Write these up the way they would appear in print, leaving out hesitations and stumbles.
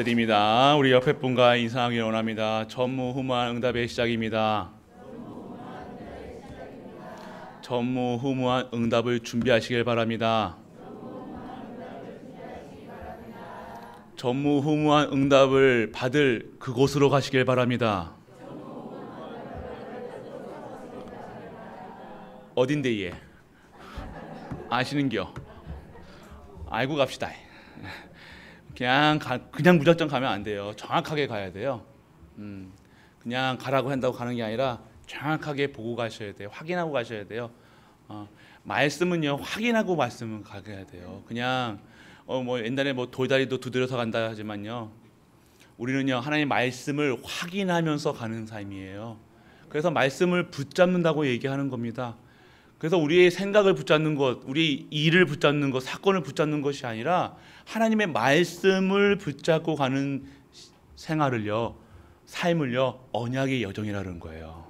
드립니다. 우리 옆에 분과 인사하기 원합니다. 전무후무한 응답의 시작입니다. 전무후무한 응답을 준비하시길 바랍니다. 전무후무한 응답을 받을 그곳으로 가시길 바랍니다. 어딘데 얘? 아시는겨? 알고 갑시다. 그냥 무작정 가면 안 돼요. 정확하게 가야 돼요. 그냥 가라고 한다고 가는 게 아니라 정확하게 보고 가셔야 돼요. 확인하고 가셔야 돼요. 말씀은요, 확인하고 말씀은 가야 돼요. 그냥 뭐 옛날에 뭐 돌다리도 두드려서 간다 하지만요, 우리는요 하나님의 말씀을 확인하면서 가는 삶이에요. 그래서 말씀을 붙잡는다고 얘기하는 겁니다. 그래서 우리의 생각을 붙잡는 것, 우리 일을 붙잡는 것, 사건을 붙잡는 것이 아니라 하나님의 말씀을 붙잡고 가는 생활을요, 삶을요, 언약의 여정이라는 거예요.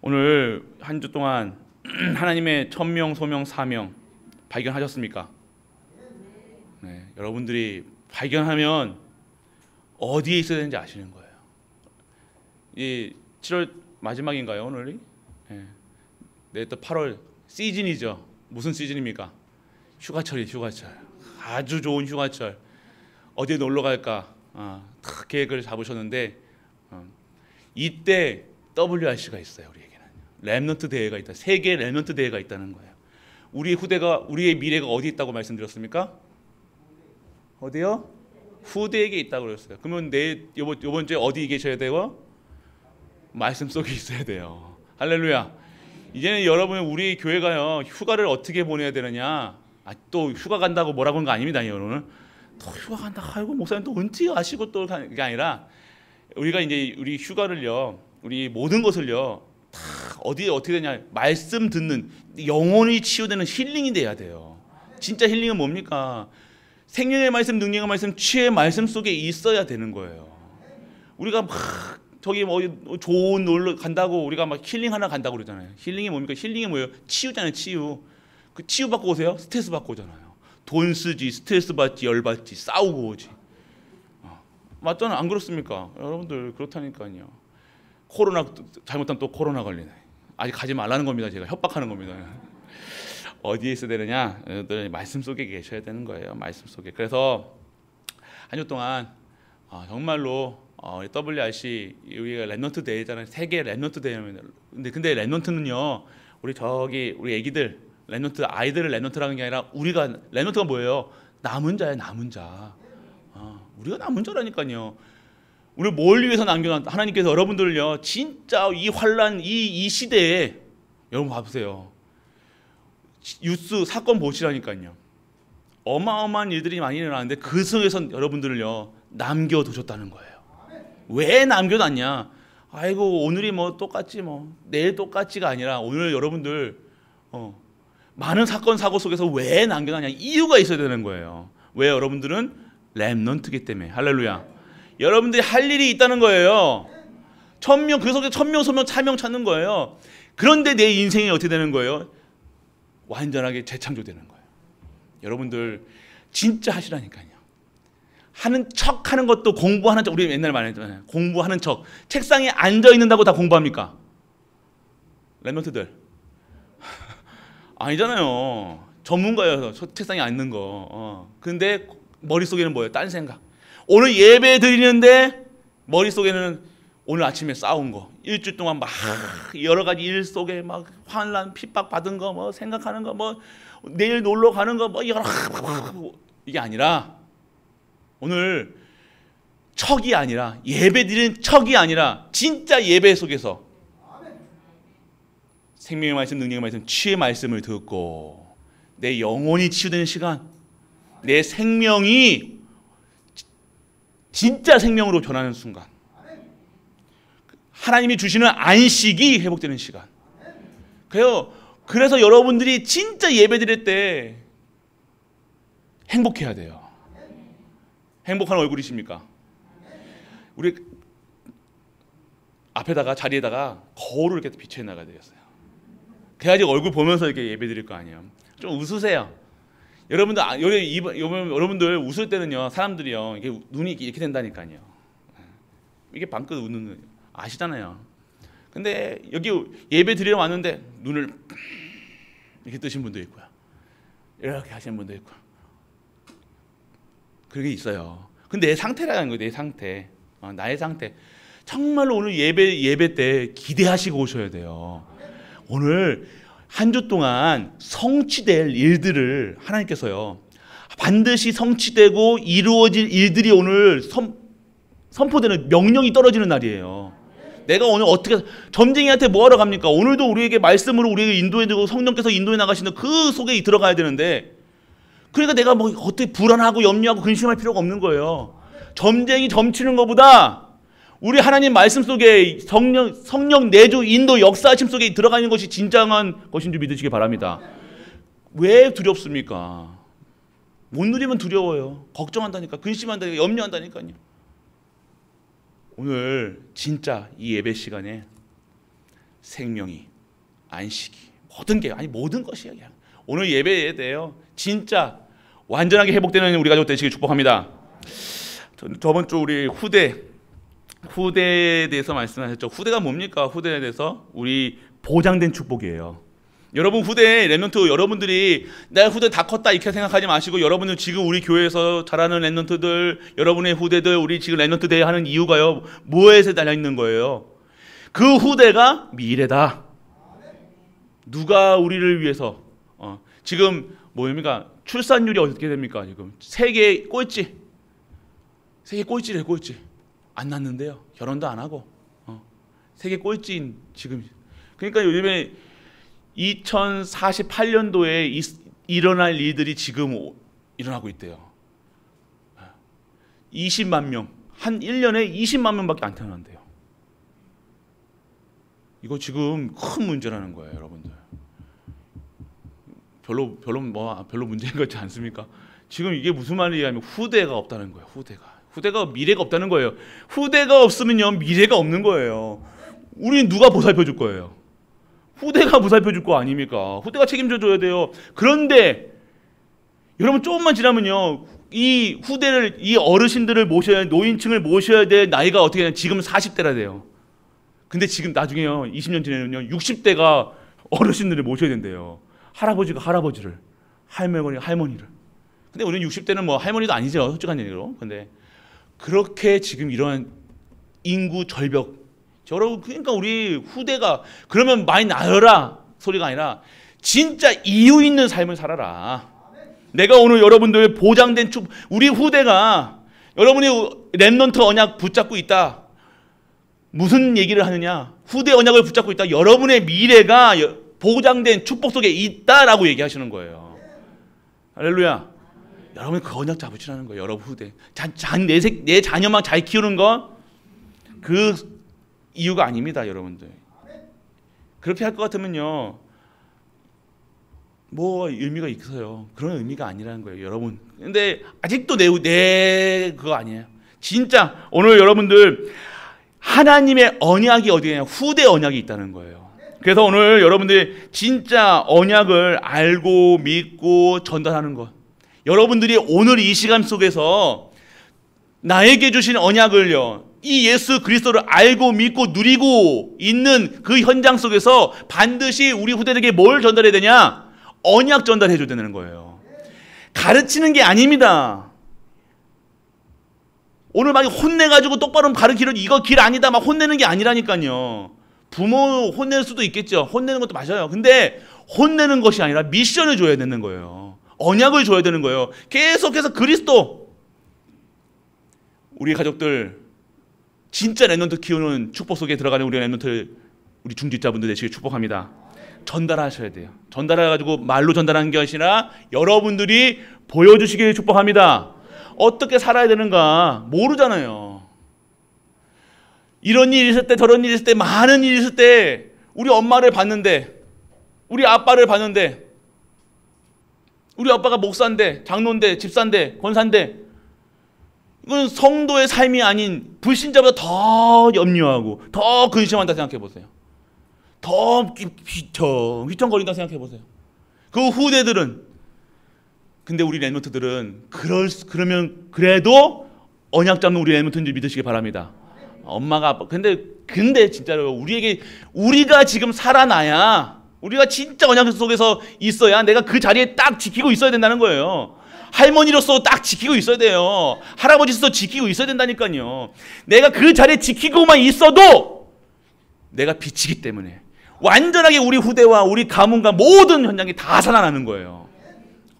오늘 한 주 동안 하나님의 천명, 소명, 사명 발견하셨습니까? 네, 여러분들이 발견하면 어디에 있어야 되는지 아시는 거예요. 이 7월 마지막인가요, 오늘이? 네. 내일 또 8월 시즌이죠. 무슨 시즌입니까? 휴가철이 휴가철. 아주 좋은 휴가철. 어디에 놀러 갈까? 딱 계획을 잡으셨는데 이때 WRC가 있어요. 우리에게는 렘넌트 대회가 있다. 세계 렘넌트 대회가 있다는 거예요. 우리의 미래가 어디 있다고 말씀드렸습니까? 어디요? 후대에게 있다고 그랬어요. 그러면 이번 주에 어디 계셔야 돼요? 말씀 속에 있어야 돼요. 할렐루야. 이제는 여러분, 우리 교회가요 휴가를 어떻게 보내야 되느냐, 또 휴가 간다고 뭐라고 하는 거 아닙니다. 여러분은 또 휴가 간다, 아이고 목사님 또 언제 아시고 또 가는 게 아니라, 우리가 이제 우리 휴가를요, 우리 모든 것을요 다 어떻게 되냐, 말씀 듣는, 영혼이 치유되는 힐링이 돼야 돼요. 진짜 힐링은 뭡니까? 생명의 말씀, 능력의 말씀, 치유의 말씀 속에 있어야 되는 거예요. 우리가 막 저기 뭐 좋은 놀러 간다고 우리가 막 힐링 하나 간다고 그러잖아요. 힐링이 뭡니까? 힐링이 뭐예요? 치유잖아요. 치유. 그 치유 받고 오세요? 스트레스 받고 오잖아요. 돈 쓰지, 스트레스 받지, 열 받지, 싸우고 오지. 맞잖아요. 안 그렇습니까? 여러분들 그렇다니까요. 코로나 잘못하면 또 코로나 걸리네. 아직 가지 말라는 겁니다. 제가 협박하는 겁니다. 어디에 있어야 되느냐? 여러분들 말씀 속에 계셔야 되는 거예요. 말씀 속에. 그래서 한 주 동안 정말로 WRC, 우리가 렘넌트 대회잖아요. 세계 렘넌트 대회입니다. 근데 렘넌트는요, 우리 애기들, 렘넌트 아이들을 렘넌트라는 게 아니라, 우리가 렘넌트가 뭐예요? 남은 자예요. 남은 자. 우리가 남은 자라니까요. 우리 뭘 위해서 남겨놨? 하나님께서 여러분들을요, 진짜 이 환란, 이 시대에 여러분 봐보세요. 뉴스 사건 보시라니까요. 어마어마한 일들이 많이 일어나는데 그 속에서 여러분들을요 남겨두셨다는 거예요. 왜 남겨놨냐? 아이고 오늘이 뭐 똑같지 뭐 내일 똑같지가 아니라, 오늘 여러분들 많은 사건 사고 속에서 왜 남겨놨냐, 이유가 있어야 되는 거예요. 왜? 여러분들은 렘넌트이기 때문에. 할렐루야. 여러분들이 할 일이 있다는 거예요. 천명, 그 속에 천명, 소명, 차명 찾는 거예요. 그런데 내 인생이 어떻게 되는 거예요? 완전하게 재창조되는 거예요. 여러분들 진짜 하시라니까요. 하는 척 하는 것도 공부하는 척. 우리 옛날에 말했잖아요. 공부하는 척. 책상에 앉아 있는다고 다 공부합니까? 렘넌트들 아니잖아요. 전문가여서 책상에 앉는 거. 근데 머릿속에는 뭐예요? 딴 생각. 오늘 예배 드리는데 머릿속에는 오늘 아침에 싸운 거, 일주일 동안 막 여러 가지 일 속에 막 환난, 핍박 받은 거, 뭐 생각하는 거, 뭐 내일 놀러 가는 거, 뭐 여러 이게 아니라, 오늘 척이 아니라, 예배 드리는 척이 아니라 진짜 예배 속에서 생명의 말씀, 능력의 말씀, 치유의 말씀을 듣고 내 영혼이 치유되는 시간, 내 생명이 진짜 생명으로 변하는 순간, 하나님이 주시는 안식이 회복되는 시간. 그래서 여러분들이 진짜 예배 드릴 때 행복해야 돼요. 행복한 얼굴이십니까? 우리 앞에다가, 자리에다가 거울을 이렇게 비춰 나가야 되겠어요. 그래야지 얼굴 보면서 이렇게 예배 드릴 거 아니에요. 좀 웃으세요. 여러분들 여러분들 웃을 때는요 사람들이요 이게 눈이 이렇게 된다니까요. 이게 방긋 웃는 거예요. 아시잖아요. 근데 여기 예배 드리러 왔는데 눈을 이렇게 뜨신 분도 있고요. 이렇게 하시는 분도 있고. 그게 있어요. 근데 내 상태라는 거예요. 내 상태. 나의 상태. 정말로 오늘 예배 때 기대하시고 오셔야 돼요. 오늘 한 주 동안 성취될 일들을 하나님께서요. 반드시 성취되고 이루어질 일들이 오늘 선포되는 명령이 떨어지는 날이에요. 내가 오늘 어떻게 점쟁이한테 뭐하러 갑니까? 오늘도 우리에게 말씀으로 우리에게 인도해주고 성령께서 인도해 나가시는 그 속에 들어가야 되는데 그러니까 내가 뭐 어떻게 불안하고 염려하고 근심할 필요가 없는 거예요. 점쟁이 점치는 것보다 우리 하나님 말씀 속에 성령 내주 인도 역사하심 속에 들어가 있는 것이 진정한 것인 줄 믿으시기 바랍니다. 왜 두렵습니까? 못 누리면 두려워요. 걱정한다니까, 근심한다니까, 염려한다니까요. 오늘 진짜 이 예배 시간에 생명이, 안식이, 모든 것이야. 오늘 예배에 대해요. 진짜 완전하게 회복되는 우리 가족 되시길 축복합니다. 저번 주 우리 후대에 대해서 말씀하셨죠. 후대가 뭡니까? 후대에 대해서 우리 보장된 축복이에요. 여러분 후대 랩런트 여러분들이 내가 후대 다 컸다 이렇게 생각하지 마시고 여러분들 지금 우리 교회에서 자라는 랩런트들 여러분의 후대들 우리 지금 랩런트 대회 하는 이유가요. 뭐에 달려 있는 거예요? 그 후대가 미래다. 누가 우리를 위해서 지금 뭡니까? 출산율이 어떻게 됩니까? 지금 세계 꼴찌. 세계 꼴찌래 꼴찌. 안 낳는데요. 결혼도 안 하고 세계 꼴찌인 지금. 그러니까 요즘에 2048년도에 일어날 일들이 지금 일어나고 있대요. 20만 명. 한 1년에 20만 명밖에 안 태어난대요. 이거 지금 큰 문제라는 거예요, 여러분들. 별로 문제인 것 같지 않습니까? 지금 이게 무슨 말이냐면 후대가 없다는 거예요. 후대가 미래가 없다는 거예요. 후대가 없으면요 미래가 없는 거예요. 우리는 누가 보살펴 줄 거예요? 후대가 보살펴 줄 거 아닙니까? 후대가 책임져 줘야 돼요. 그런데 여러분 조금만 지나면요 이 후대를 이 어르신들을 모셔야 노인층을 모셔야 될 나이가 어떻게 되냐 지금 40대라 돼요. 근데 지금 나중에요 20년 지나면요 60대가 어르신들을 모셔야 된대요. 할아버지가 할아버지를 할머니를. 근데 우리는 60대는 뭐 할머니도 아니죠 솔직한 얘기로. 근데 그렇게 지금 이러한 인구 절벽 여러분 그러니까 우리 후대가 그러면 많이 나열라 소리가 아니라 진짜 이유 있는 삶을 살아라. 내가 오늘 여러분들 보장된 우리 후대가 여러분이 랩넌트 언약 붙잡고 있다. 무슨 얘기를 하느냐? 후대 언약을 붙잡고 있다. 여러분의 미래가 보장된 축복 속에 있다라고 얘기하시는 거예요. 할렐루야. 여러분이 그 언약 잡으시라는 거예요. 여러분 후대. 내 자녀만 잘 키우는 건 그 이유가 아닙니다. 여러분들. 그렇게 할 것 같으면요. 뭐 의미가 있어요. 그런 의미가 아니라는 거예요. 여러분. 근데 아직도 내 그거 아니에요. 진짜 오늘 여러분들 하나님의 언약이 어디에 후대 언약이 있다는 거예요. 그래서 오늘 여러분들이 진짜 언약을 알고 믿고 전달하는 것. 여러분들이 오늘 이 시간 속에서 나에게 주신 언약을요. 이 예수 그리스도를 알고 믿고 누리고 있는 그 현장 속에서 반드시 우리 후대들에게 뭘 전달해야 되냐? 언약 전달해 줘야 되는 거예요. 가르치는 게 아닙니다. 오늘 막 혼내가지고 똑바로 가르치는 이거 길 아니다 막 혼내는 게 아니라니까요. 부모 혼낼 수도 있겠죠. 혼내는 것도 맞아요. 근데 혼내는 것이 아니라 미션을 줘야 되는 거예요. 언약을 줘야 되는 거예요. 계속해서 그리스도 우리 가족들 진짜 랩넌트 키우는 축복 속에 들어가는 우리 랩넌트 우리 중직자분들 되시길 축복합니다. 전달하셔야 돼요. 전달해가지고 말로 전달하는 게 아니라 여러분들이 보여주시길 축복합니다. 어떻게 살아야 되는가 모르잖아요. 이런 일이 있을 때 저런 일이 있을 때 많은 일이 있을 때 우리 엄마를 봤는데 우리 아빠를 봤는데 우리 아빠가 목사인데 장로인데 집사인데 권사인데 이건 성도의 삶이 아닌 불신자보다 더 염려하고 더 근심한다 생각해 보세요. 더 휘청거린다 생각해 보세요. 그 후대들은 근데 우리 렘넌트들은 그러면 그래도 언약 잡는 우리 렘넌트인 줄 믿으시기 바랍니다. 엄마가 아빠 근데 진짜로 우리가 지금 살아나야, 우리가 진짜 언약 속에서 있어야 내가 그 자리에 딱 지키고 있어야 된다는 거예요. 할머니로서 딱 지키고 있어야 돼요. 할아버지로서 지키고 있어야 된다니까요. 내가 그 자리에 지키고만 있어도 내가 빛이기 때문에 완전하게 우리 후대와 우리 가문과 모든 현장이 다 살아나는 거예요.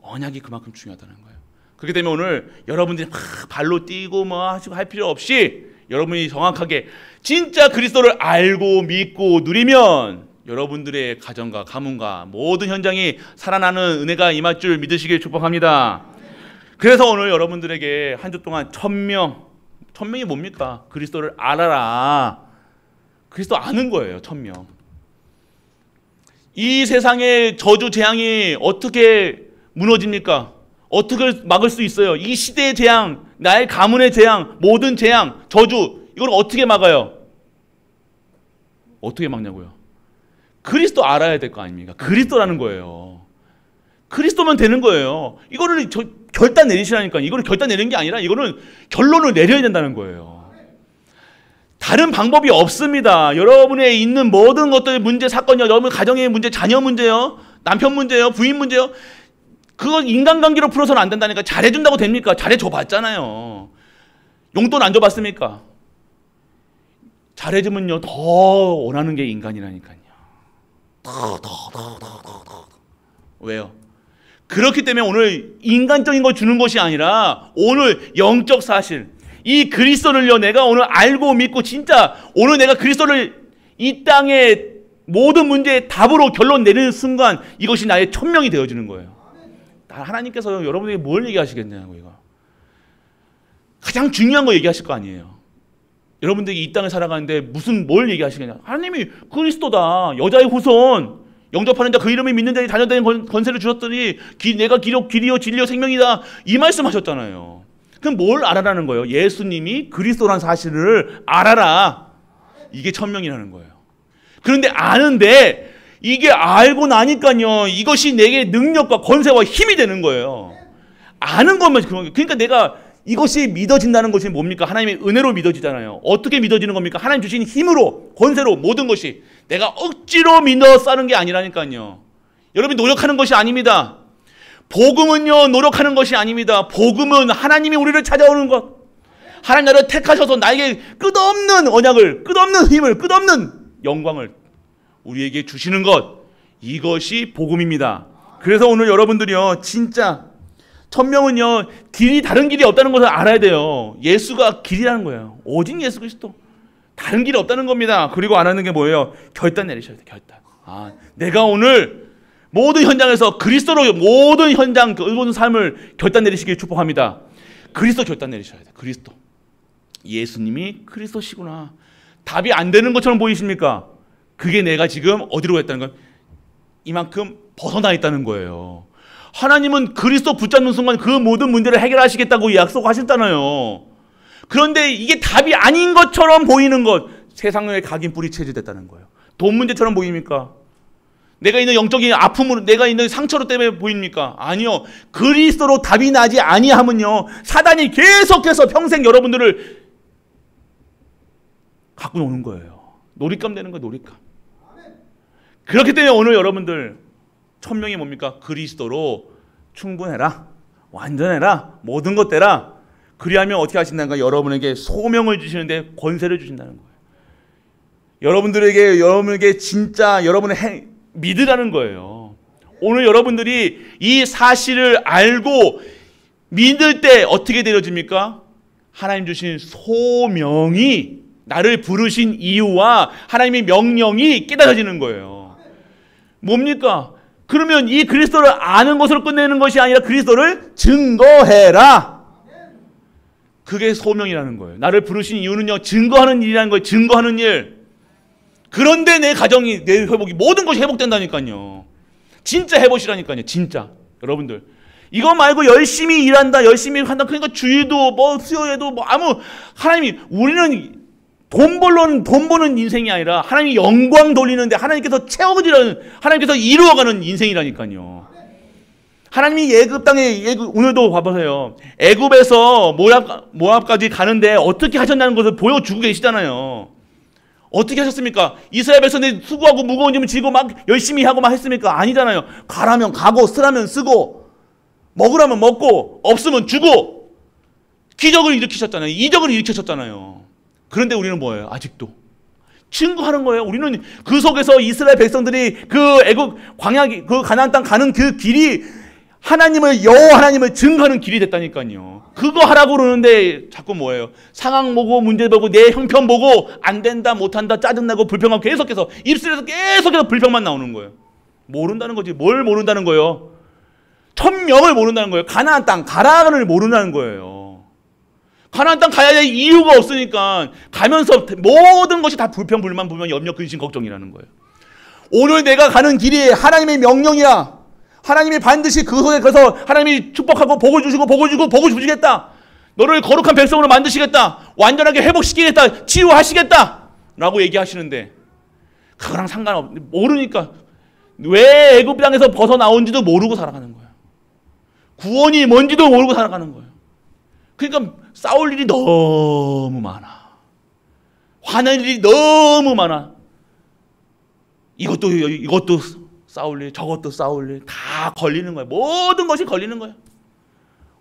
언약이 그만큼 중요하다는 거예요. 그렇기 때문에 오늘 여러분들이 막 발로 뛰고 뭐 하시고 할 필요 없이 여러분이 정확하게 진짜 그리스도를 알고 믿고 누리면 여러분들의 가정과 가문과 모든 현장이 살아나는 은혜가 임할 줄 믿으시길 축복합니다. 그래서 오늘 여러분들에게 한 주 동안 천명이 뭡니까? 그리스도를 알아라. 그리스도 아는 거예요. 천명. 이 세상의 저주 재앙이 어떻게 무너집니까? 어떻게 막을 수 있어요? 이 시대의 재앙, 나의 가문의 재앙, 모든 재앙, 저주, 이걸 어떻게 막아요? 어떻게 막냐고요? 그리스도 알아야 될 거 아닙니까? 그리스도라는 거예요. 그리스도면 되는 거예요. 이거를 결단 내리시라니까. 이거를 결단 내리는 게 아니라 이거는 결론을 내려야 된다는 거예요. 다른 방법이 없습니다. 여러분의 있는 모든 것들의 문제, 사건이요, 여러분 가정의 문제, 자녀 문제요, 남편 문제요, 부인 문제요, 그건 인간관계로 풀어서는 안 된다니까. 잘해준다고 됩니까? 잘해줘 봤잖아요. 용돈 안 줘봤습니까? 잘해주면요 더 원하는 게 인간이라니까요. 더. 왜요? 그렇기 때문에 오늘 인간적인 걸 주는 것이 아니라 오늘 영적 사실, 이 그리스도를요 내가 오늘 알고 믿고 진짜 오늘 내가 그리스도를 이 땅의 모든 문제의 답으로 결론 내리는 순간 이것이 나의 천명이 되어지는 거예요. 하나님께서 여러분에게 뭘 얘기하시겠냐고. 이거 가장 중요한 거 얘기하실 거 아니에요. 여러분들이 이 땅을 살아가는데 뭘 얘기하시겠냐. 하나님이 그리스도다, 여자의 후손, 영접하는 자 그 이름을 믿는 자의 자녀되는 권세를 주셨더니 내가 길이요 진리요 생명이다, 이 말씀하셨잖아요. 그럼 뭘 알아라는 거예요? 예수님이 그리스도란 사실을 알아라. 이게 천명이라는 거예요. 그런데 아는데 이게 알고 나니까요 이것이 내게 능력과 권세와 힘이 되는 거예요. 아는 것만 그런 거예요. 그러니까 내가 이것이 믿어진다는 것이 뭡니까? 하나님의 은혜로 믿어지잖아요. 어떻게 믿어지는 겁니까? 하나님 주신 힘으로, 권세로, 모든 것이. 내가 억지로 믿어 싸는 게 아니라니까요. 여러분이 노력하는 것이 아닙니다. 복음은요 노력하는 것이 아닙니다. 복음은 하나님이 우리를 찾아오는 것, 하나님 나를 택하셔서 나에게 끝없는 언약을, 끝없는 힘을, 끝없는 영광을 우리에게 주시는 것, 이것이 복음입니다. 그래서 오늘 여러분들이요 진짜 천명은요 다른 길이 없다는 것을 알아야 돼요. 예수가 길이라는 거예요. 오직 예수 그리스도, 다른 길이 없다는 겁니다. 그리고 안 하는 게 뭐예요? 결단 내리셔야 돼요. 결단. 내가 오늘 모든 현장에서 그리스도로 모든 현장, 모든 삶을 결단 내리시길 축복합니다. 그리스도 결단 내리셔야 돼요. 그리스도. 예수님이 그리스도시구나. 답이 안 되는 것처럼 보이십니까? 그게 내가 지금 어디로 했다는 건 이만큼 벗어나 있다는 거예요. 하나님은 그리스도 붙잡는 순간 그 모든 문제를 해결하시겠다고 약속하셨잖아요. 그런데 이게 답이 아닌 것처럼 보이는 것, 세상의 각인뿔이 체질됐다는 거예요. 돈 문제처럼 보입니까? 내가 있는 영적인 아픔으로, 내가 있는 상처로 때문에 보입니까? 아니요. 그리스도로 답이 나지 아니하면요 사단이 계속해서 평생 여러분들을 갖고 노는 거예요. 놀잇감 되는 거예요. 놀잇감. 그렇기 때문에 오늘 여러분들 천명이 뭡니까? 그리스도로 충분해라, 완전해라, 모든 것 되라. 그리하면 어떻게 하신다는가? 여러분에게 소명을 주시는데 권세를 주신다는 거예요. 여러분에게 진짜 여러분의 믿으라는 거예요. 오늘 여러분들이 이 사실을 알고 믿을 때 어떻게 되어집니까? 하나님 주신 소명이, 나를 부르신 이유와 하나님의 명령이 깨달아지는 거예요. 뭡니까? 그러면 이 그리스도를 아는 것으로 끝내는 것이 아니라 그리스도를 증거해라. 그게 소명이라는 거예요. 나를 부르신 이유는요 증거하는 일이라는 거예요. 증거하는 일. 그런데 내 가정이, 내 회복이, 모든 것이 회복된다니까요. 진짜 해보시라니까요. 진짜. 여러분들 이거 말고 열심히 일한다, 열심히 한다, 그러니까 주일도 뭐 수요일도 뭐 하나님이, 우리는 돈 버는 인생이 아니라 하나님이 영광 돌리는데 하나님께서 채워주라는, 하나님께서 이루어가는 인생이라니까요. 하나님이 애굽 땅에 오늘도 봐보세요. 애굽에서 모압까지 가는데 어떻게 하셨다는 것을 보여주고 계시잖아요. 어떻게 하셨습니까? 이스라엘 백성들이 수고하고 무거운 짐을 지고 막 열심히 하고 막 했습니까? 아니잖아요. 가라면 가고 쓰라면 쓰고 먹으라면 먹고 없으면 주고 기적을 일으키셨잖아요. 이적을 일으키셨잖아요. 그런데 우리는 뭐예요? 아직도 증거하는 거예요. 우리는 그 속에서 이스라엘 백성들이 그 애굽 광야 그 가나안 땅 가는 그 길이 여호와 하나님을 증거하는 길이 됐다니까요. 그거 하라고 그러는데 자꾸 뭐예요? 상황 보고 문제 보고 내 형편 보고 안 된다 못한다 짜증나고 불평하고 계속해서 입술에서 계속해서 불평만 나오는 거예요. 모른다는 거지. 뭘 모른다는 거예요? 천명을 모른다는 거예요. 가나안 땅 가라를 모른다는 거예요. 가나안 땅 가야 될 이유가 없으니까 가면서 모든 것이 다 불평 불만 불만 염려 근심 걱정이라는 거예요. 오늘 내가 가는 길이 하나님의 명령이야. 하나님이 반드시 그 속에 가서 하나님이 축복하고 복을 주시고 복을 주고 복을 주시겠다. 너를 거룩한 백성으로 만드시겠다. 완전하게 회복시키겠다. 치유하시겠다. 라고 얘기하시는데 그거랑 모르니까 왜 애굽 땅에서 벗어나온지도 모르고 살아가는 거예요. 구원이 뭔지도 모르고 살아가는 거예요. 그러니까 싸울 일이 너무 많아. 화낼 일이 너무 많아. 이것도 싸울 일, 저것도 싸울 일, 다 걸리는 거예요. 모든 것이 걸리는 거예요.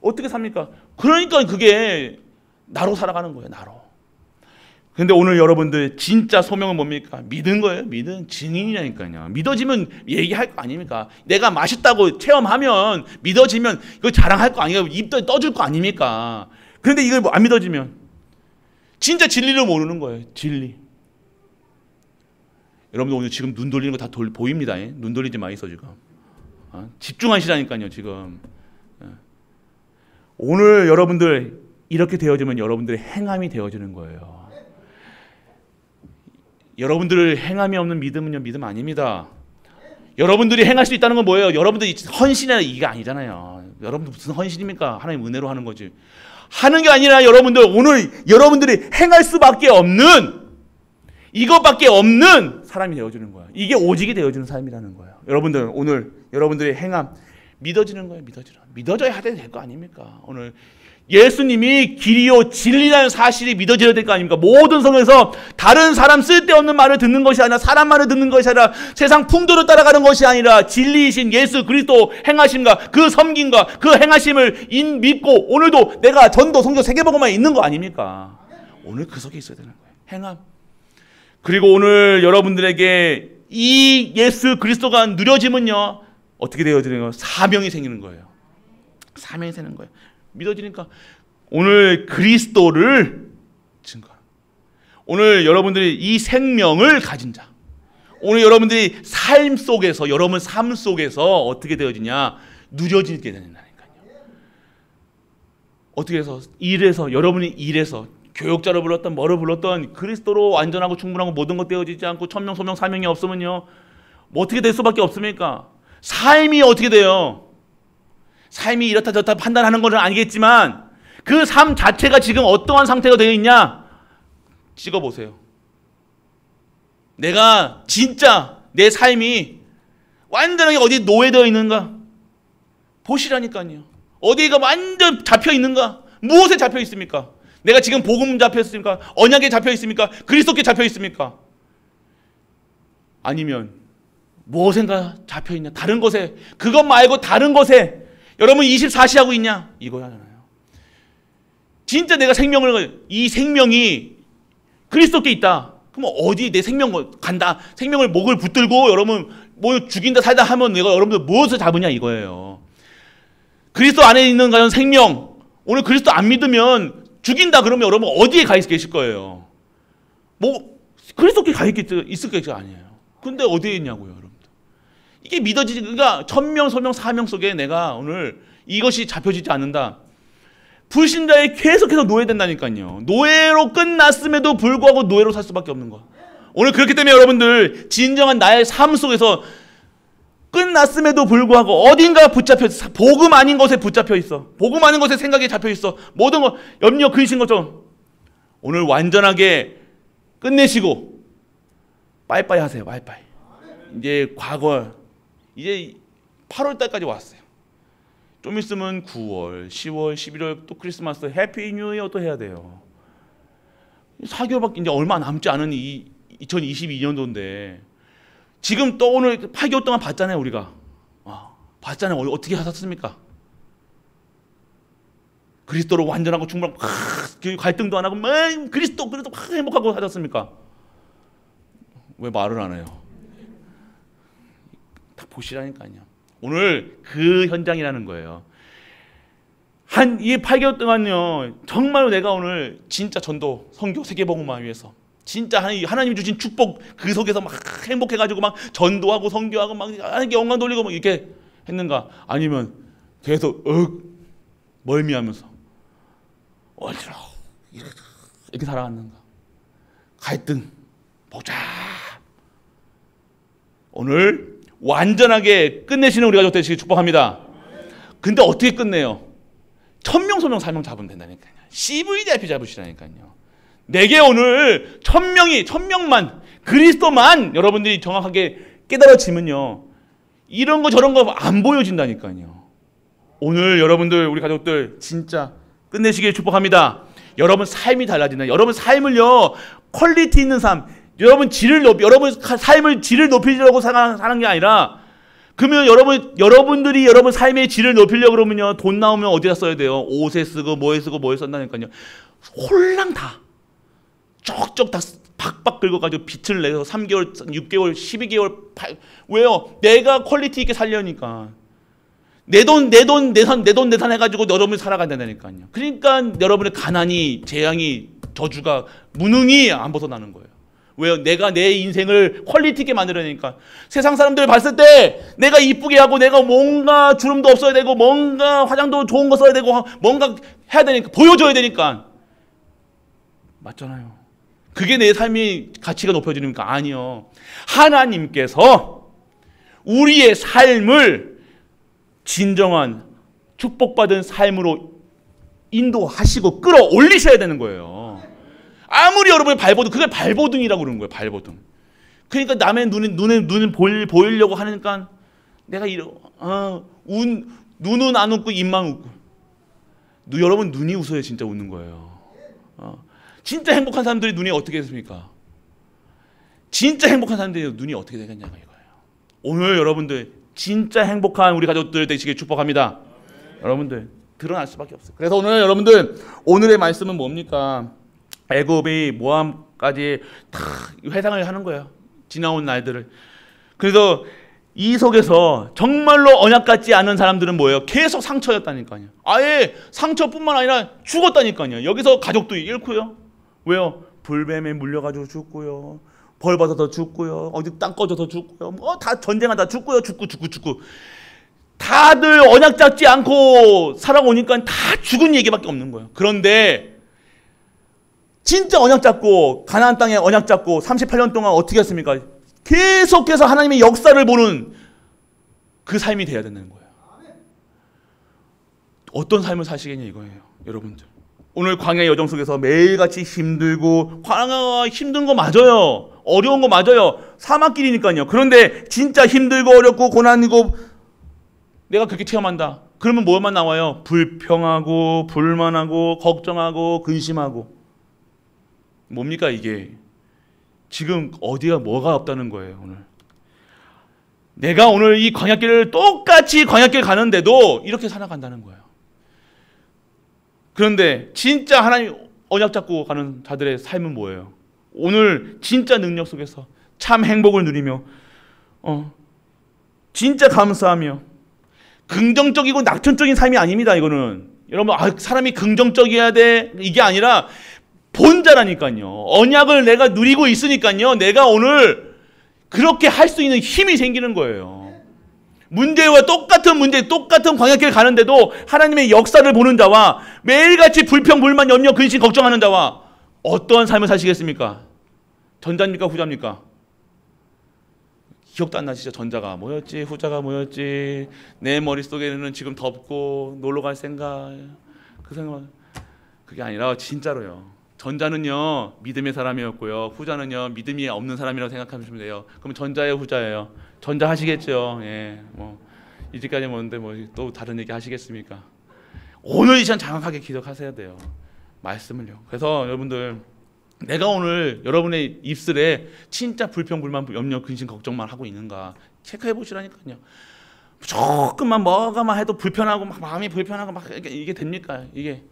어떻게 삽니까? 그러니까 그게 나로 살아가는 거예요. 나로. 근데 오늘 여러분들 진짜 소명은 뭡니까? 믿은 거예요. 믿은 증인이라니까요. 믿어지면 얘기할 거 아닙니까? 내가 맛있다고 체험하면 믿어지면 이거 자랑할 거 아니에요. 입도 떠줄 거 아닙니까? 그런데 이걸 안 믿어지면 진짜 진리를 모르는 거예요. 진리. 여러분들 오늘 지금 눈 돌리는 거 다 보입니다. 눈 돌리지 마이소 지금. 집중하시라니까요. 지금. 오늘 여러분들 이렇게 되어지면 여러분들의 행함이 되어지는 거예요. 여러분들 행함이 없는 믿음은요, 믿음 아닙니다. 여러분들이 행할 수 있다는 건 뭐예요? 여러분들이 헌신이나 이게 아니잖아요. 여러분들 무슨 헌신입니까? 하나님 은혜로 하는 거지. 하는 게 아니라 여러분들 오늘 여러분들이 행할 수밖에 없는 이것밖에 없는 사람이 되어주는 거야. 이게 오직이 되어주는 삶이라는 거예요. 여러분들 오늘 여러분들의 행함 믿어지는 거예요. 믿어져야 될 거 아닙니까? 오늘 예수님이 길이요 진리라는 사실이 믿어져야 될 거 아닙니까? 모든 성에서 다른 사람 쓸데없는 말을 듣는 것이 아니라 사람 말을 듣는 것이 아니라 세상 풍조를 따라가는 것이 아니라 진리이신 예수 그리스도 행하심과 그 섬김과 그 행하심을 믿고 오늘도 내가 전도 성경 세계복음만 있는 거 아닙니까? 오늘 그 속에 있어야 되는 거예요. 행함. 그리고 오늘 여러분들에게 이 예수 그리스도가 누려지면요 어떻게 되어지는 거예요? 사명이 생기는 거예요. 사명이 생기는 거예요. 믿어지니까 오늘 그리스도를 증거. 오늘 여러분들이 이 생명을 가진 자. 오늘 여러분들이 삶 속에서 여러분 삶 속에서 어떻게 되어지냐 누려지게 된다니까요. 어떻게 해서 일에서 여러분이 일에서 교역자로 불렀던 뭐를 불렀던 그리스도로 완전하고 충분하고 모든 것 되어지지 않고 천명 소명 사명이 없으면요 뭐 어떻게 될 수밖에 없습니까? 삶이 어떻게 돼요? 삶이 이렇다 저렇다 판단하는 것은 아니겠지만 그 삶 자체가 지금 어떠한 상태가 되어 있냐 찍어보세요. 내가 진짜 내 삶이 완전하게 어디에 노예되어 있는가 보시라니까요. 어디가 완전 잡혀 있는가? 무엇에 잡혀 있습니까? 내가 지금 복음 잡혀 있습니까? 언약에 잡혀 있습니까? 그리스도께 잡혀 있습니까? 아니면 무엇인가 잡혀 있냐? 다른 것에 그것 말고 다른 것에 여러분 24시 하고 있냐? 이거잖아요. 진짜 내가 이 생명이 그리스도께 있다. 그럼 어디 내 생명을 간다. 생명을 목을 붙들고 여러분 뭐 죽인다 살다 하면 내가 여러분들 무엇을 잡으냐 이거예요. 그리스도 안에 있는 그런 생명 오늘 그리스도 안 믿으면 죽인다 그러면 여러분 어디에 가 계실 거예요? 뭐 그리스도께 가 있을 게 아니에요. 근데 어디에 있냐고요, 여러분. 이게 믿어지지. 그러니까 천명, 소명, 사명 속에 내가 오늘 이것이 잡혀지지 않는다. 불신자에 계속해서 노예된다니까요. 노예로 끝났음에도 불구하고 노예로 살 수밖에 없는 거. 오늘 그렇기 때문에 여러분들 진정한 나의 삶 속에서 끝났음에도 불구하고 어딘가 붙잡혀 있어. 복음 아닌 것에 붙잡혀 있어. 복음 아닌 것에 생각에 잡혀 있어. 모든 것 염려 근심 것처럼 오늘 완전하게 끝내시고 빠이빠이 하세요. 빠이빠이. 이제 과거 이제 8월 달까지 왔어요. 좀 있으면 9월, 10월, 11월 또 크리스마스, 해피 뉴 이어 또 해야 돼요. 4개월밖에 이제 얼마 남지 않은 이 2022년도인데 지금 또 오늘 8개월 동안 봤잖아요, 우리가. 봤잖아요. 어떻게 하셨습니까? 그리스도로 완전하고 충분하고 갈등도 안 하고 그리스도 행복하고 하셨습니까? 왜 말을 안 해요? 다 보시라니까요. 오늘 그 현장이라는 거예요. 한 이 8개월 동안요, 정말로 내가 오늘 진짜 전도, 선교, 세계복음화 위해서 진짜 하나님이 주신 축복 그 속에서 막 행복해가지고 막 전도하고 선교하고 막 하나님께 영광 돌리고 막 이렇게 했는가? 아니면 계속 멀미하면서 어지러워 이렇게 살아갔는가? 갈등, 복잡. 오늘 완전하게 끝내시는 우리 가족 되시길 축복합니다. 근데 어떻게 끝내요? 1000명 소명 살명 잡으면 된다니까요. CVDIP 잡으시라니까요. 내게 오늘 1000명만 그리스도만 여러분들이 정확하게 깨달아지면요, 이런 거 저런 거 안 보여진다니까요. 오늘 여러분들 우리 가족들 진짜 끝내시길 축복합니다. 여러분 삶이 달라진다. 여러분 삶을요, 퀄리티 있는 삶, 여러분 여러분 삶을 질을 높이려고 사는 게 아니라, 그러면 여러분들이 여러분 삶의 질을 높이려고 그러면요, 돈 나오면 어디다 써야 돼요? 옷에 쓰고 뭐에 쓴다니까요. 홀랑 다 쪽쪽 다 박박 긁어가지고 빚을 내서 3개월, 6개월, 12개월 왜요? 내가 퀄리티 있게 살려니까. 내 돈 내산 해가지고 여러분이 살아간다니까요. 그러니까 여러분의 가난이, 재앙이, 저주가, 무능이 안 벗어나는 거예요. 왜요? 내가 내 인생을 퀄리티 있게 만들어내니까. 세상 사람들 봤을 때 내가 이쁘게 하고 내가 뭔가 주름도 없어야 되고 뭔가 화장도 좋은 거 써야 되고 뭔가 해야 되니까, 보여줘야 되니까. 맞잖아요. 그게 내 삶의 가치가 높여지니까. 아니요. 하나님께서 우리의 삶을 진정한 축복받은 삶으로 인도하시고 끌어올리셔야 되는 거예요. 아무리 여러분이 그게 발버둥이라고 그러는 거예요. 발버둥. 그러니까 남의 눈을 보이려고 하니까 내가 눈은 안 웃고 입만 웃고. 여러분 눈이 웃어야 진짜 웃는 거예요. 진짜 행복한 사람들이 눈이 어떻게 됐습니까? 진짜 행복한 사람들이 눈이 어떻게 되겠냐고 이거예요. 오늘 여러분들 진짜 행복한 우리 가족들 되시길 축복합니다. 여러분들 드러날 수밖에 없어요. 그래서 오늘 여러분들 오늘의 말씀은 뭡니까? 애굽이 모함까지 다 회상을 하는 거예요. 지나온 날들을. 그래서 이 속에서 정말로 언약 같지 않은 사람들은 뭐예요? 계속 상처였다니까요. 아예 상처뿐만 아니라 죽었다니까요. 여기서 가족도 잃고요. 왜요? 불뱀에 물려가지고 죽고요. 벌 받아서 죽고요. 어디 땅 꺼져서 죽고요. 뭐 다 전쟁하다 죽고요. 죽고. 다들 언약 잡지 않고 살아오니까 다 죽은 얘기밖에 없는 거예요. 그런데 진짜 언약 잡고 가나안 땅에 언약 잡고 38년 동안 어떻게 했습니까? 계속해서 하나님의 역사를 보는 그 삶이 돼야 되는 거예요. 어떤 삶을 사시겠냐 이거예요. 여러분들 오늘 광야의 여정 속에서 매일같이 힘들고, 광야가 힘든 거 맞아요. 어려운 거 맞아요. 사막길이니까요. 그런데 진짜 힘들고 어렵고 고난이고 내가 그렇게 체험한다. 그러면 뭐만 나와요? 불평하고 불만하고 걱정하고 근심하고. 뭡니까 이게? 지금 어디가 뭐가 없다는 거예요. 오늘 내가 오늘 이 광야길을 똑같이 광야길 가는데도 이렇게 살아간다는 거예요. 그런데 진짜 하나님 언약 잡고 가는 자들의 삶은 뭐예요? 오늘 진짜 능력 속에서 참 행복을 누리며 진짜 감사하며 긍정적이고 낙천적인 삶이 아닙니다. 이거는 여러분 사람이 긍정적이어야 돼 이게 아니라 본자라니까요. 언약을 내가 누리고 있으니까요. 내가 오늘 그렇게 할 수 있는 힘이 생기는 거예요. 문제와 똑같은 광야길 가는데도 하나님의 역사를 보는 자와 매일같이 불평, 불만, 염려, 근심, 걱정하는 자와 어떠한 삶을 사시겠습니까? 전자입니까? 후자입니까? 기억도 안 나시죠? 전자가 뭐였지? 후자가 뭐였지? 내 머릿속에는 지금 덥고 놀러 갈 생각, 그 생각. 그게 아니라 진짜로요. 전자는요 믿음의 사람이었고요. 후자는요 믿음이 없는 사람이라고 생각하시면 돼요. 그럼 전자예요, 후자예요? 전자 하시겠죠. 예, 뭐 이제까지 뭐는데 뭐 또 다른 얘기 하시겠습니까? 오늘 이 시간 장악하게 기억하셔야 돼요. 말씀을요. 그래서 여러분들, 내가 오늘 여러분의 입술에 진짜 불평, 불만, 염려, 근심, 걱정만 하고 있는가 체크해 보시라니까요. 조금만 뭐가만 해도 불편하고 막 마음이 불편하고 막 이게 됩니까? 이게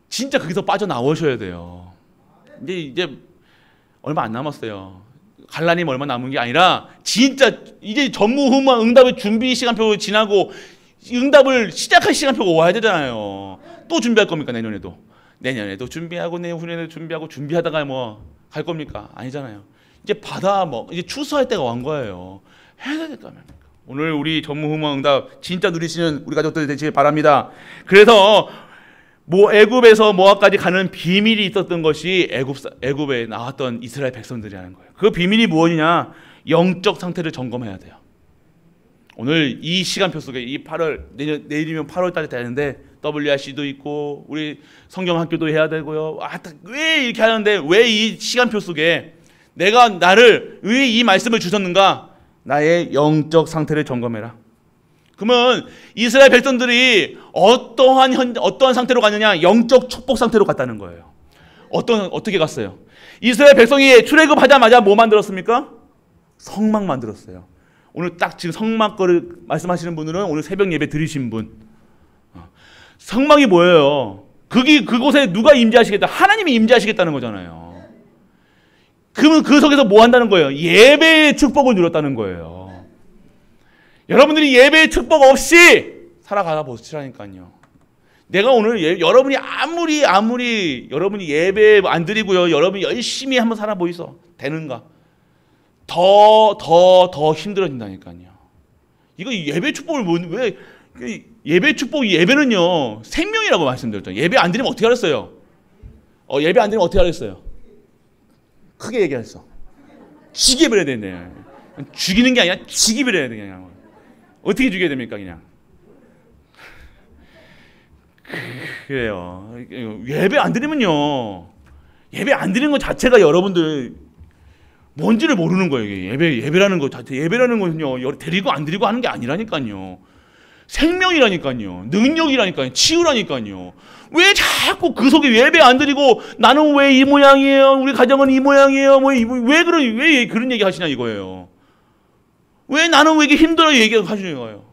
진짜 거기서 빠져나오셔야 돼요. 이제 얼마 안 남았어요. 갈라님 얼마 남은 게 아니라 진짜 이제 전무후무한 응답의 준비 시간표 지나고 응답을 시작할 시간표가 와야 되잖아요. 또 준비할 겁니까? 내년에도 준비하고 내후년에도 준비하고 준비하다가 뭐 갈 겁니까? 아니잖아요. 이제 이제 추수할 때가 온 거예요. 해야 될까 말입니까? 오늘 우리 전무후무한 응답 진짜 누리시는 우리 가족들 되시길 바랍니다. 그래서 애굽에서 모압까지 가는 비밀이 있었던 것이 애굽에 나왔던 이스라엘 백성들이라는 거예요. 그 비밀이 무엇이냐? 영적 상태를 점검해야 돼요. 오늘 이 시간표 속에 이 8월 내일이면 8월 달이 되는데 WRC도 있고 우리 성경학교도 해야 되고요. 왜 이렇게 하는데 왜 이 시간표 속에 나를 왜 이 말씀을 주셨는가? 나의 영적 상태를 점검해라. 그러면 이스라엘 백성들이 어떠한 상태로 갔느냐? 영적 축복 상태로 갔다는 거예요. 어떻게 갔어요? 이스라엘 백성이 출애굽하자마자 뭐 만들었습니까? 성막 만들었어요. 오늘 딱 지금 성막 거를 말씀하시는 분들은 오늘 새벽 예배 드리신 분. 성막이 뭐예요? 그곳에 누가 임재하시겠다? 하나님이 임재하시겠다는 거잖아요. 그러면 그 속에서 뭐 한다는 거예요? 예배의 축복을 누렸다는 거예요. 여러분들이 예배의 축복 없이 살아가다 보시라니까요. 내가 오늘 여러분이 아무리 여러분이 예배 안 드리고요, 여러분이 열심히 한번 살아보이소 되는가? 더 힘들어진다니까요. 이거 예배 축복을 왜 예배 축복 예배는요 생명이라고 말씀드렸죠. 예배 안 드리면 어떻게 하랬어요? 예배 안 드리면 어떻게 하랬어요? 크게 얘기했어. 죽여버려야 되네. 죽이는 게 아니라 죽여버려야 돼 그냥. 어떻게 죽여야 됩니까 그냥? 그래요. 예배 안 드리면요. 예배 안 드리는 것 자체가 여러분들 뭔지를 모르는 거예요. 예배라는 것 자체. 예배라는 것은요. 드리고 안 드리고 하는 게 아니라니까요. 생명이라니까요. 능력이라니까요. 치유라니까요. 왜 자꾸 그 속에 예배 안 드리고 나는 왜 이 모양이에요? 우리 가정은 이 모양이에요? 왜 그런 얘기 하시냐 이거예요. 왜 나는 왜 이렇게 힘들어 얘기하시는 거예요?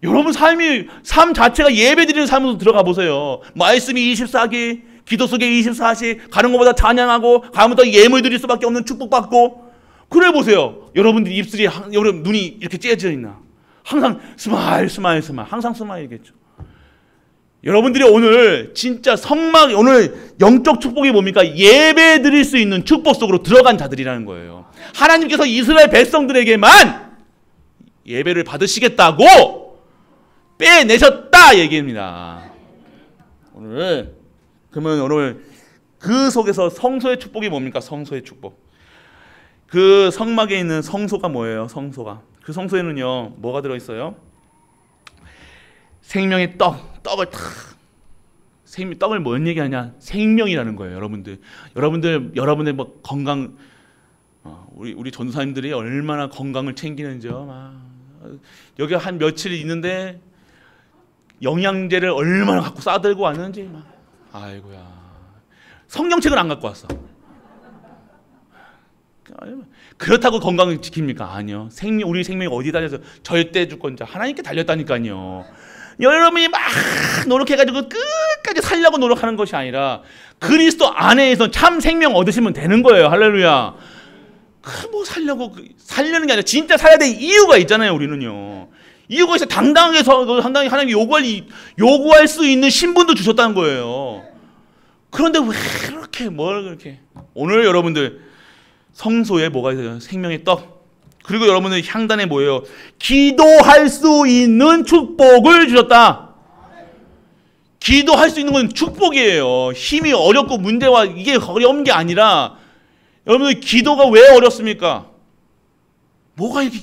여러분 삶 자체가 예배 드리는 삶으로 들어가 보세요. 말씀이 24기, 기도 속에 24시, 가는 것보다 찬양하고, 가면부터 예물 드릴 수밖에 없는 축복받고, 그래 보세요. 여러분들 입술이, 여러분 눈이 이렇게 째져 있나? 항상 스마일, 항상 스마일이겠죠. 여러분들이 오늘 진짜 오늘 영적 축복이 뭡니까? 예배 드릴 수 있는 축복 속으로 들어간 자들이라는 거예요. 하나님께서 이스라엘 백성들에게만 예배를 받으시겠다고 빼내셨다 얘기입니다. 그러면 오늘 그 속에서 성소의 축복이 뭡니까? 성소의 축복. 그 성막에 있는 성소가 뭐예요? 성소가. 그 성소에는요 뭐가 들어있어요? 생명의 떡을 뭔 얘기하냐? 생명이라는 거예요. 여러분들 뭐 건강, 우리 전도사님들이 얼마나 건강을 챙기는지요. 여기 한 며칠 있는데 영양제를 얼마나 갖고 싸들고 왔는지 아이고야. 성경책을 안 갖고 왔어. 그렇다고 건강을 지킵니까? 아니요. 우리 생명이 어디 달려서 절대 주권자 하나님께 달렸다니까요. 여러분이 막 노력해가지고 끝까지 살려고 노력하는 것이 아니라 그리스도 안에서 참 생명 얻으시면 되는 거예요. 할렐루야. 살려는 게 아니라 진짜 살아야 될 이유가 있잖아요. 우리는요. 이유가 있어. 당당히 하나님이 요구할 수 있는 신분도 주셨다는 거예요. 그런데 왜 그렇게 오늘 여러분들 성소에 뭐가 있어요? 생명의 떡. 그리고 여러분들 향단에 뭐예요? 기도할 수 있는 축복을 주셨다. 기도할 수 있는 건 축복이에요. 힘이 어렵고 문제와 이게 어려운 게 아니라 여러분들 기도가 왜 어렵습니까? 뭐가 이렇게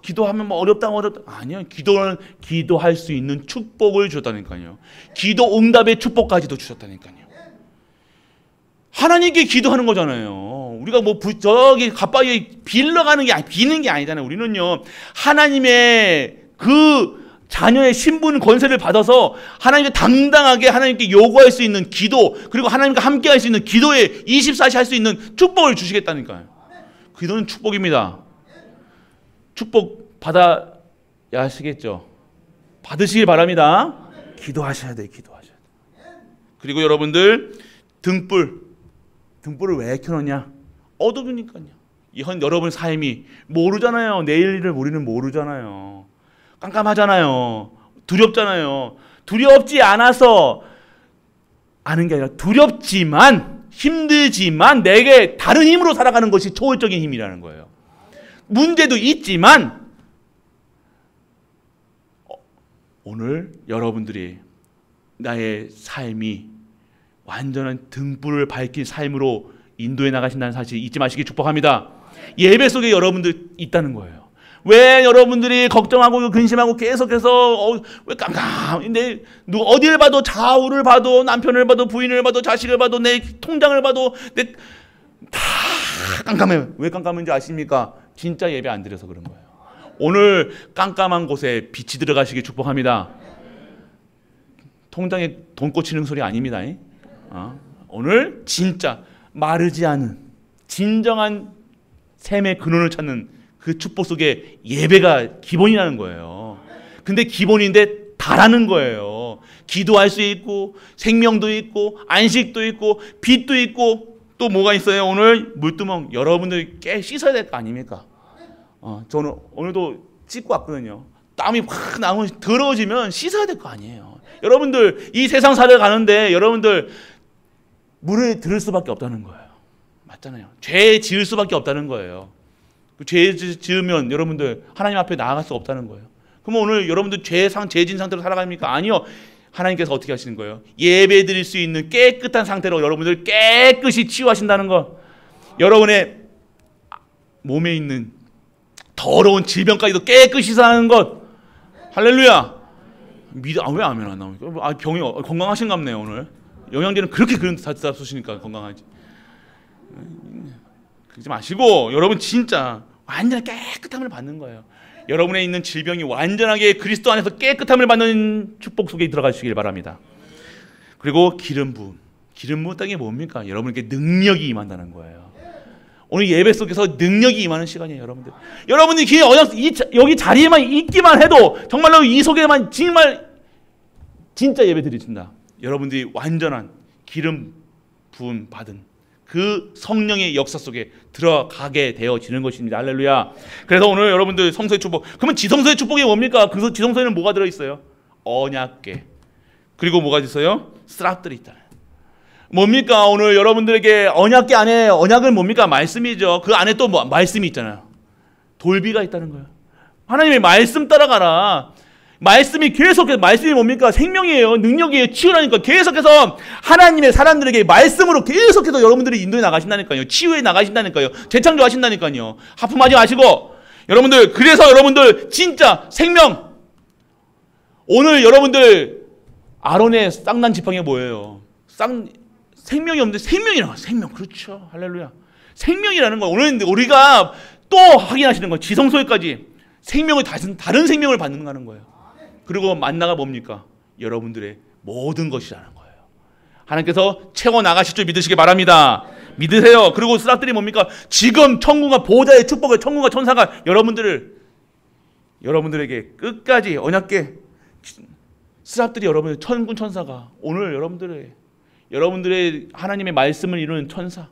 기도하면 뭐 어렵다. 아니요. 기도할 수 있는 축복을 주셨다니까요. 기도 응답의 축복까지도 주셨다니까요. 하나님께 기도하는 거잖아요. 우리가 뭐 저기 가까이 빌려가는 게 비는 게 아니잖아요. 우리는요 하나님의 그 자녀의 신분 권세를 받아서 하나님께 당당하게 하나님께 요구할 수 있는 기도, 그리고 하나님과 함께 할 수 있는 기도에 24시 할 수 있는 축복을 주시겠다니까요. 기도는 축복입니다. 축복 받아야 하시겠죠. 받으시길 바랍니다. 기도하셔야 돼요. 기도하셔야 돼요. 그리고 여러분들 등불을 왜 켜놓냐? 어두우니까요. 여러분 삶이 모르잖아요. 내일 일을 우리는 모르잖아요. 깜깜하잖아요. 두렵잖아요. 두렵지 않아서 아는 게 아니라 두렵지만 힘들지만 내게 다른 힘으로 살아가는 것이 초월적인 힘이라는 거예요. 문제도 있지만 오늘 여러분들이 나의 삶이 완전한 등불을 밝힌 삶으로 인도해 나가신다는 사실 잊지 마시기 축복합니다. 예배 속에 여러분들 있다는 거예요. 왜 여러분들이 걱정하고 근심하고 계속해서 왜 깜깜한데 어디를 봐도 좌우를 봐도 남편을 봐도 부인을 봐도 자식을 봐도 내 통장을 봐도 다 깜깜해요. 왜 깜깜한지 아십니까? 진짜 예배 안 드려서 그런 거예요. 오늘 깜깜한 곳에 빛이 들어가시기 축복합니다. 통장에 돈 꽂히는 소리 아닙니다. 오늘 진짜 마르지 않은 진정한 샘의 근원을 찾는 그 축복 속에 예배가 기본이라는 거예요. 근데 기본인데 다라는 거예요. 기도할 수 있고 생명도 있고 안식도 있고 빛도 있고 또 뭐가 있어요? 오늘 물두멍 여러분들 깨 씻어야 될 거 아닙니까? 저는 오늘도 씻고 왔거든요. 땀이 확 나오면 더러워지면 씻어야 될 거 아니에요. 여러분들 이 세상 살아가는데 여러분들 물을 들을 수밖에 없다는 거예요. 맞잖아요. 죄 지을 수밖에 없다는 거예요. 죄 지으면 여러분들 하나님 앞에 나아갈 수 없다는 거예요. 그럼 오늘 여러분들 죄진 상태로 살아갑니까? 아니요. 하나님께서 어떻게 하시는 거예요? 예배 드릴 수 있는 깨끗한 상태로 여러분들 깨끗이 치유하신다는 거. 여러분의 몸에 있는 더러운 질병까지도 깨끗이 사는 것. 할렐루야. 왜 아멘 안 나옵니까? 병이 건강하신갑네요. 오늘 영양제는 그렇게 그런 답 쓰시니까 건강하지. 그러지 마시고 여러분 진짜 완전히 깨끗함을 받는 거예요. 여러분에 있는 질병이 완전하게 그리스도 안에서 깨끗함을 받는 축복 속에 들어가시길 바랍니다. 그리고 기름 부음 땅이 뭡니까? 여러분에게 능력이 임한다는 거예요. 오늘 예배 속에서 능력이 임하는 시간이에요. 여러분들이 여기 자리에만 있기만 해도 정말로 이 속에만 정말 진짜 예배 드리신다. 여러분들이 완전한 기름 부음 받은 그 성령의 역사 속에 들어가게 되어지는 것입니다. 할렐루야. 그래서 오늘 여러분들 성소의 축복. 그러면 지성소의 축복이 뭡니까? 그 지성소에는 뭐가 들어있어요? 언약궤. 그리고 뭐가 있어요? 스랍들이 있다. 뭡니까? 오늘 여러분들에게 언약궤 안에 언약은 뭡니까? 말씀이죠. 그 안에 또 뭐 말씀이 있잖아요. 돌비가 있다는 거예요. 하나님의 말씀 따라가라. 말씀이 계속해서 말씀이 뭡니까? 생명이에요. 능력이에요. 치유라니까. 계속해서 하나님의 사람들에게 말씀으로 계속해서 여러분들이 인도해 나가신다니까요. 치유해 나가신다니까요. 재창조하신다니까요. 하품하지 마시고 여러분들 그래서 여러분들 진짜 생명 오늘 여러분들 아론의 쌍난 지팡이가 뭐예요? 생명이 없는데 생명이라고 생명 그렇죠. 할렐루야. 생명이라는 거 오늘 우리가 또 확인하시는 거예요. 지성소에까지 생명을 다른 생명을 받는다는 거예요. 그리고 만나가 뭡니까? 여러분들의 모든 것이라는 거예요. 하나님께서 채워 나가실 줄 믿으시기 바랍니다. 믿으세요. 그리고 스랍들이 뭡니까? 지금 천군과 보호자의 축복을 천군과 천사가 여러분들에게 끝까지 언약궤 스랍들이 여러분들 천군 천사가 오늘 여러분들의 하나님의 말씀을 이루는 천사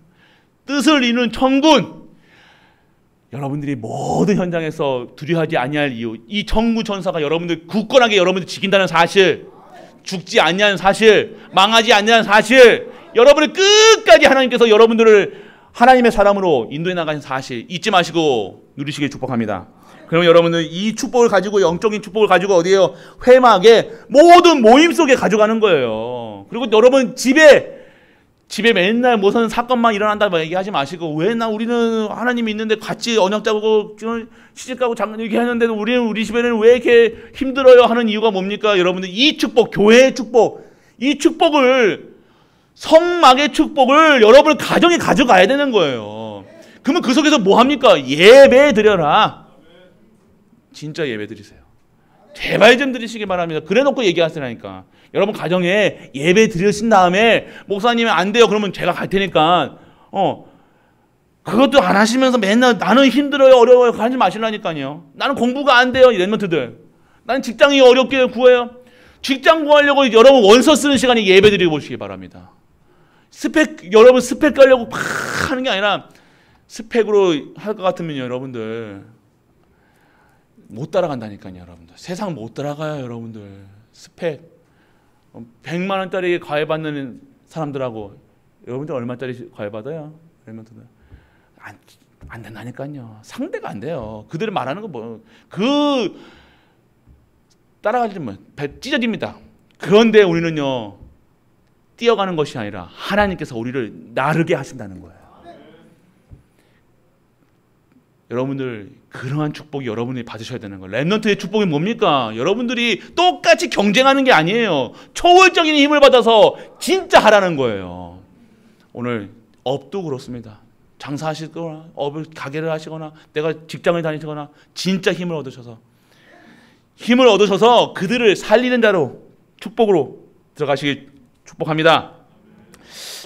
뜻을 이루는 천군 여러분들이 모든 현장에서 두려워하지 아니할 이유 이 천군 천사가 여러분들 굳건하게 여러분들 지킨다는 사실 죽지 아니하는 사실 망하지 아니하는 사실 여러분을 끝까지 하나님께서 여러분들을 하나님의 사람으로 인도해 나가신 사실 잊지 마시고 누리시길 축복합니다. 그럼 여러분들 이 축복을 가지고 영적인 축복을 가지고 어디에요? 회막에 모든 모임 속에 가져가는 거예요. 그리고 여러분 집에 맨날 무슨 사건만 일어난다 얘기하지 마시고 왜 우리는 하나님이 있는데 같이 언약 잡고 시집가고 장가 이렇게 하는데도 우리 집에는 왜 이렇게 힘들어요 하는 이유가 뭡니까? 여러분들 이 축복 교회의 축복 이 축복을 성막의 축복을 여러분 가정에 가져가야 되는 거예요. 그러면 그 속에서 뭐 합니까? 예배 드려라. 진짜 예배 드리세요. 제발 좀 드리시기 바랍니다. 그래 놓고 얘기하시라니까. 여러분 가정에 예배 드리신 다음에 목사님이 안 돼요. 그러면 제가 갈 테니까 그것도 안 하시면서 맨날 나는 힘들어요, 어려워요 하지 마시라니까요. 나는 공부가 안 돼요, 이 랩런트들. 나는 직장이 어렵게 구해요. 직장 구하려고 여러분 원서 쓰는 시간에 예배 드리고 보시기 바랍니다. 여러분 스펙 가려고 막 하는 게 아니라 스펙으로 할 것 같으면요, 여러분들 못 따라간다니까요, 여러분들. 세상 못 따라가요, 여러분들. 스펙 100만 원짜리 과외 받는 사람들하고 여러분들 얼마짜리 과외 받아요? 여러분들 안 된다니까요. 상대가 안 돼요. 그들이 말하는 거 뭐 따라가려면 배 찢어집니다. 그런데 우리는요, 뛰어가는 것이 아니라 하나님께서 우리를 나르게 하신다는 거예요. 여러분들 그러한 축복이 여러분이 받으셔야 되는 거예요. 렘넌트의 축복이 뭡니까? 여러분들이 똑같이 경쟁하는 게 아니에요. 초월적인 힘을 받아서 진짜 하라는 거예요. 오늘 업도 그렇습니다. 장사하시거나 업을 가게를 하시거나 내가 직장을 다니시거나 진짜 힘을 얻으셔서 그들을 살리는 자로 축복으로 들어가시길 축복합니다.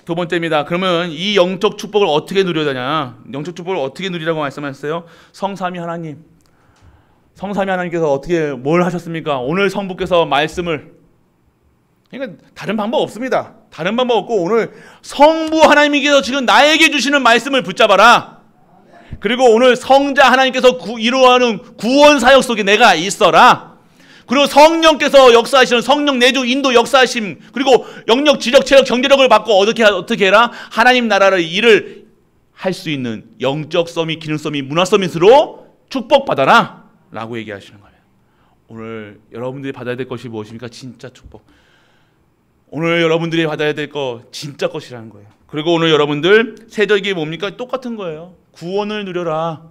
두 번째입니다. 그러면 이 영적 축복을 어떻게 누려야 되냐? 영적 축복을 어떻게 누리라고 말씀하셨어요? 성삼위 하나님께서 어떻게 뭘 하셨습니까? 오늘 성부께서 말씀을, 그러니까 다른 방법 없습니다. 다른 방법 없고 오늘 성부 하나님께서 지금 나에게 주시는 말씀을 붙잡아라. 그리고 오늘 성자 하나님께서 이루어하는 구원 사역 속에 내가 있어라. 그리고 성령께서 역사하시는 성령 내주 인도 역사하심, 그리고 영역, 지력, 체력, 경제력을 받고 어떻게 해라? 하나님 나라의 일을 할 수 있는 영적 서밋, 기능 서밋, 문화 서밋으로 축복받아라 라고 얘기하시는 거예요. 오늘 여러분들이 받아야 될 것이 무엇입니까? 진짜 축복. 오늘 여러분들이 받아야 될 거 진짜 것이라는 거예요. 그리고 오늘 여러분들 세절기 뭡니까? 똑같은 거예요. 구원을 누려라.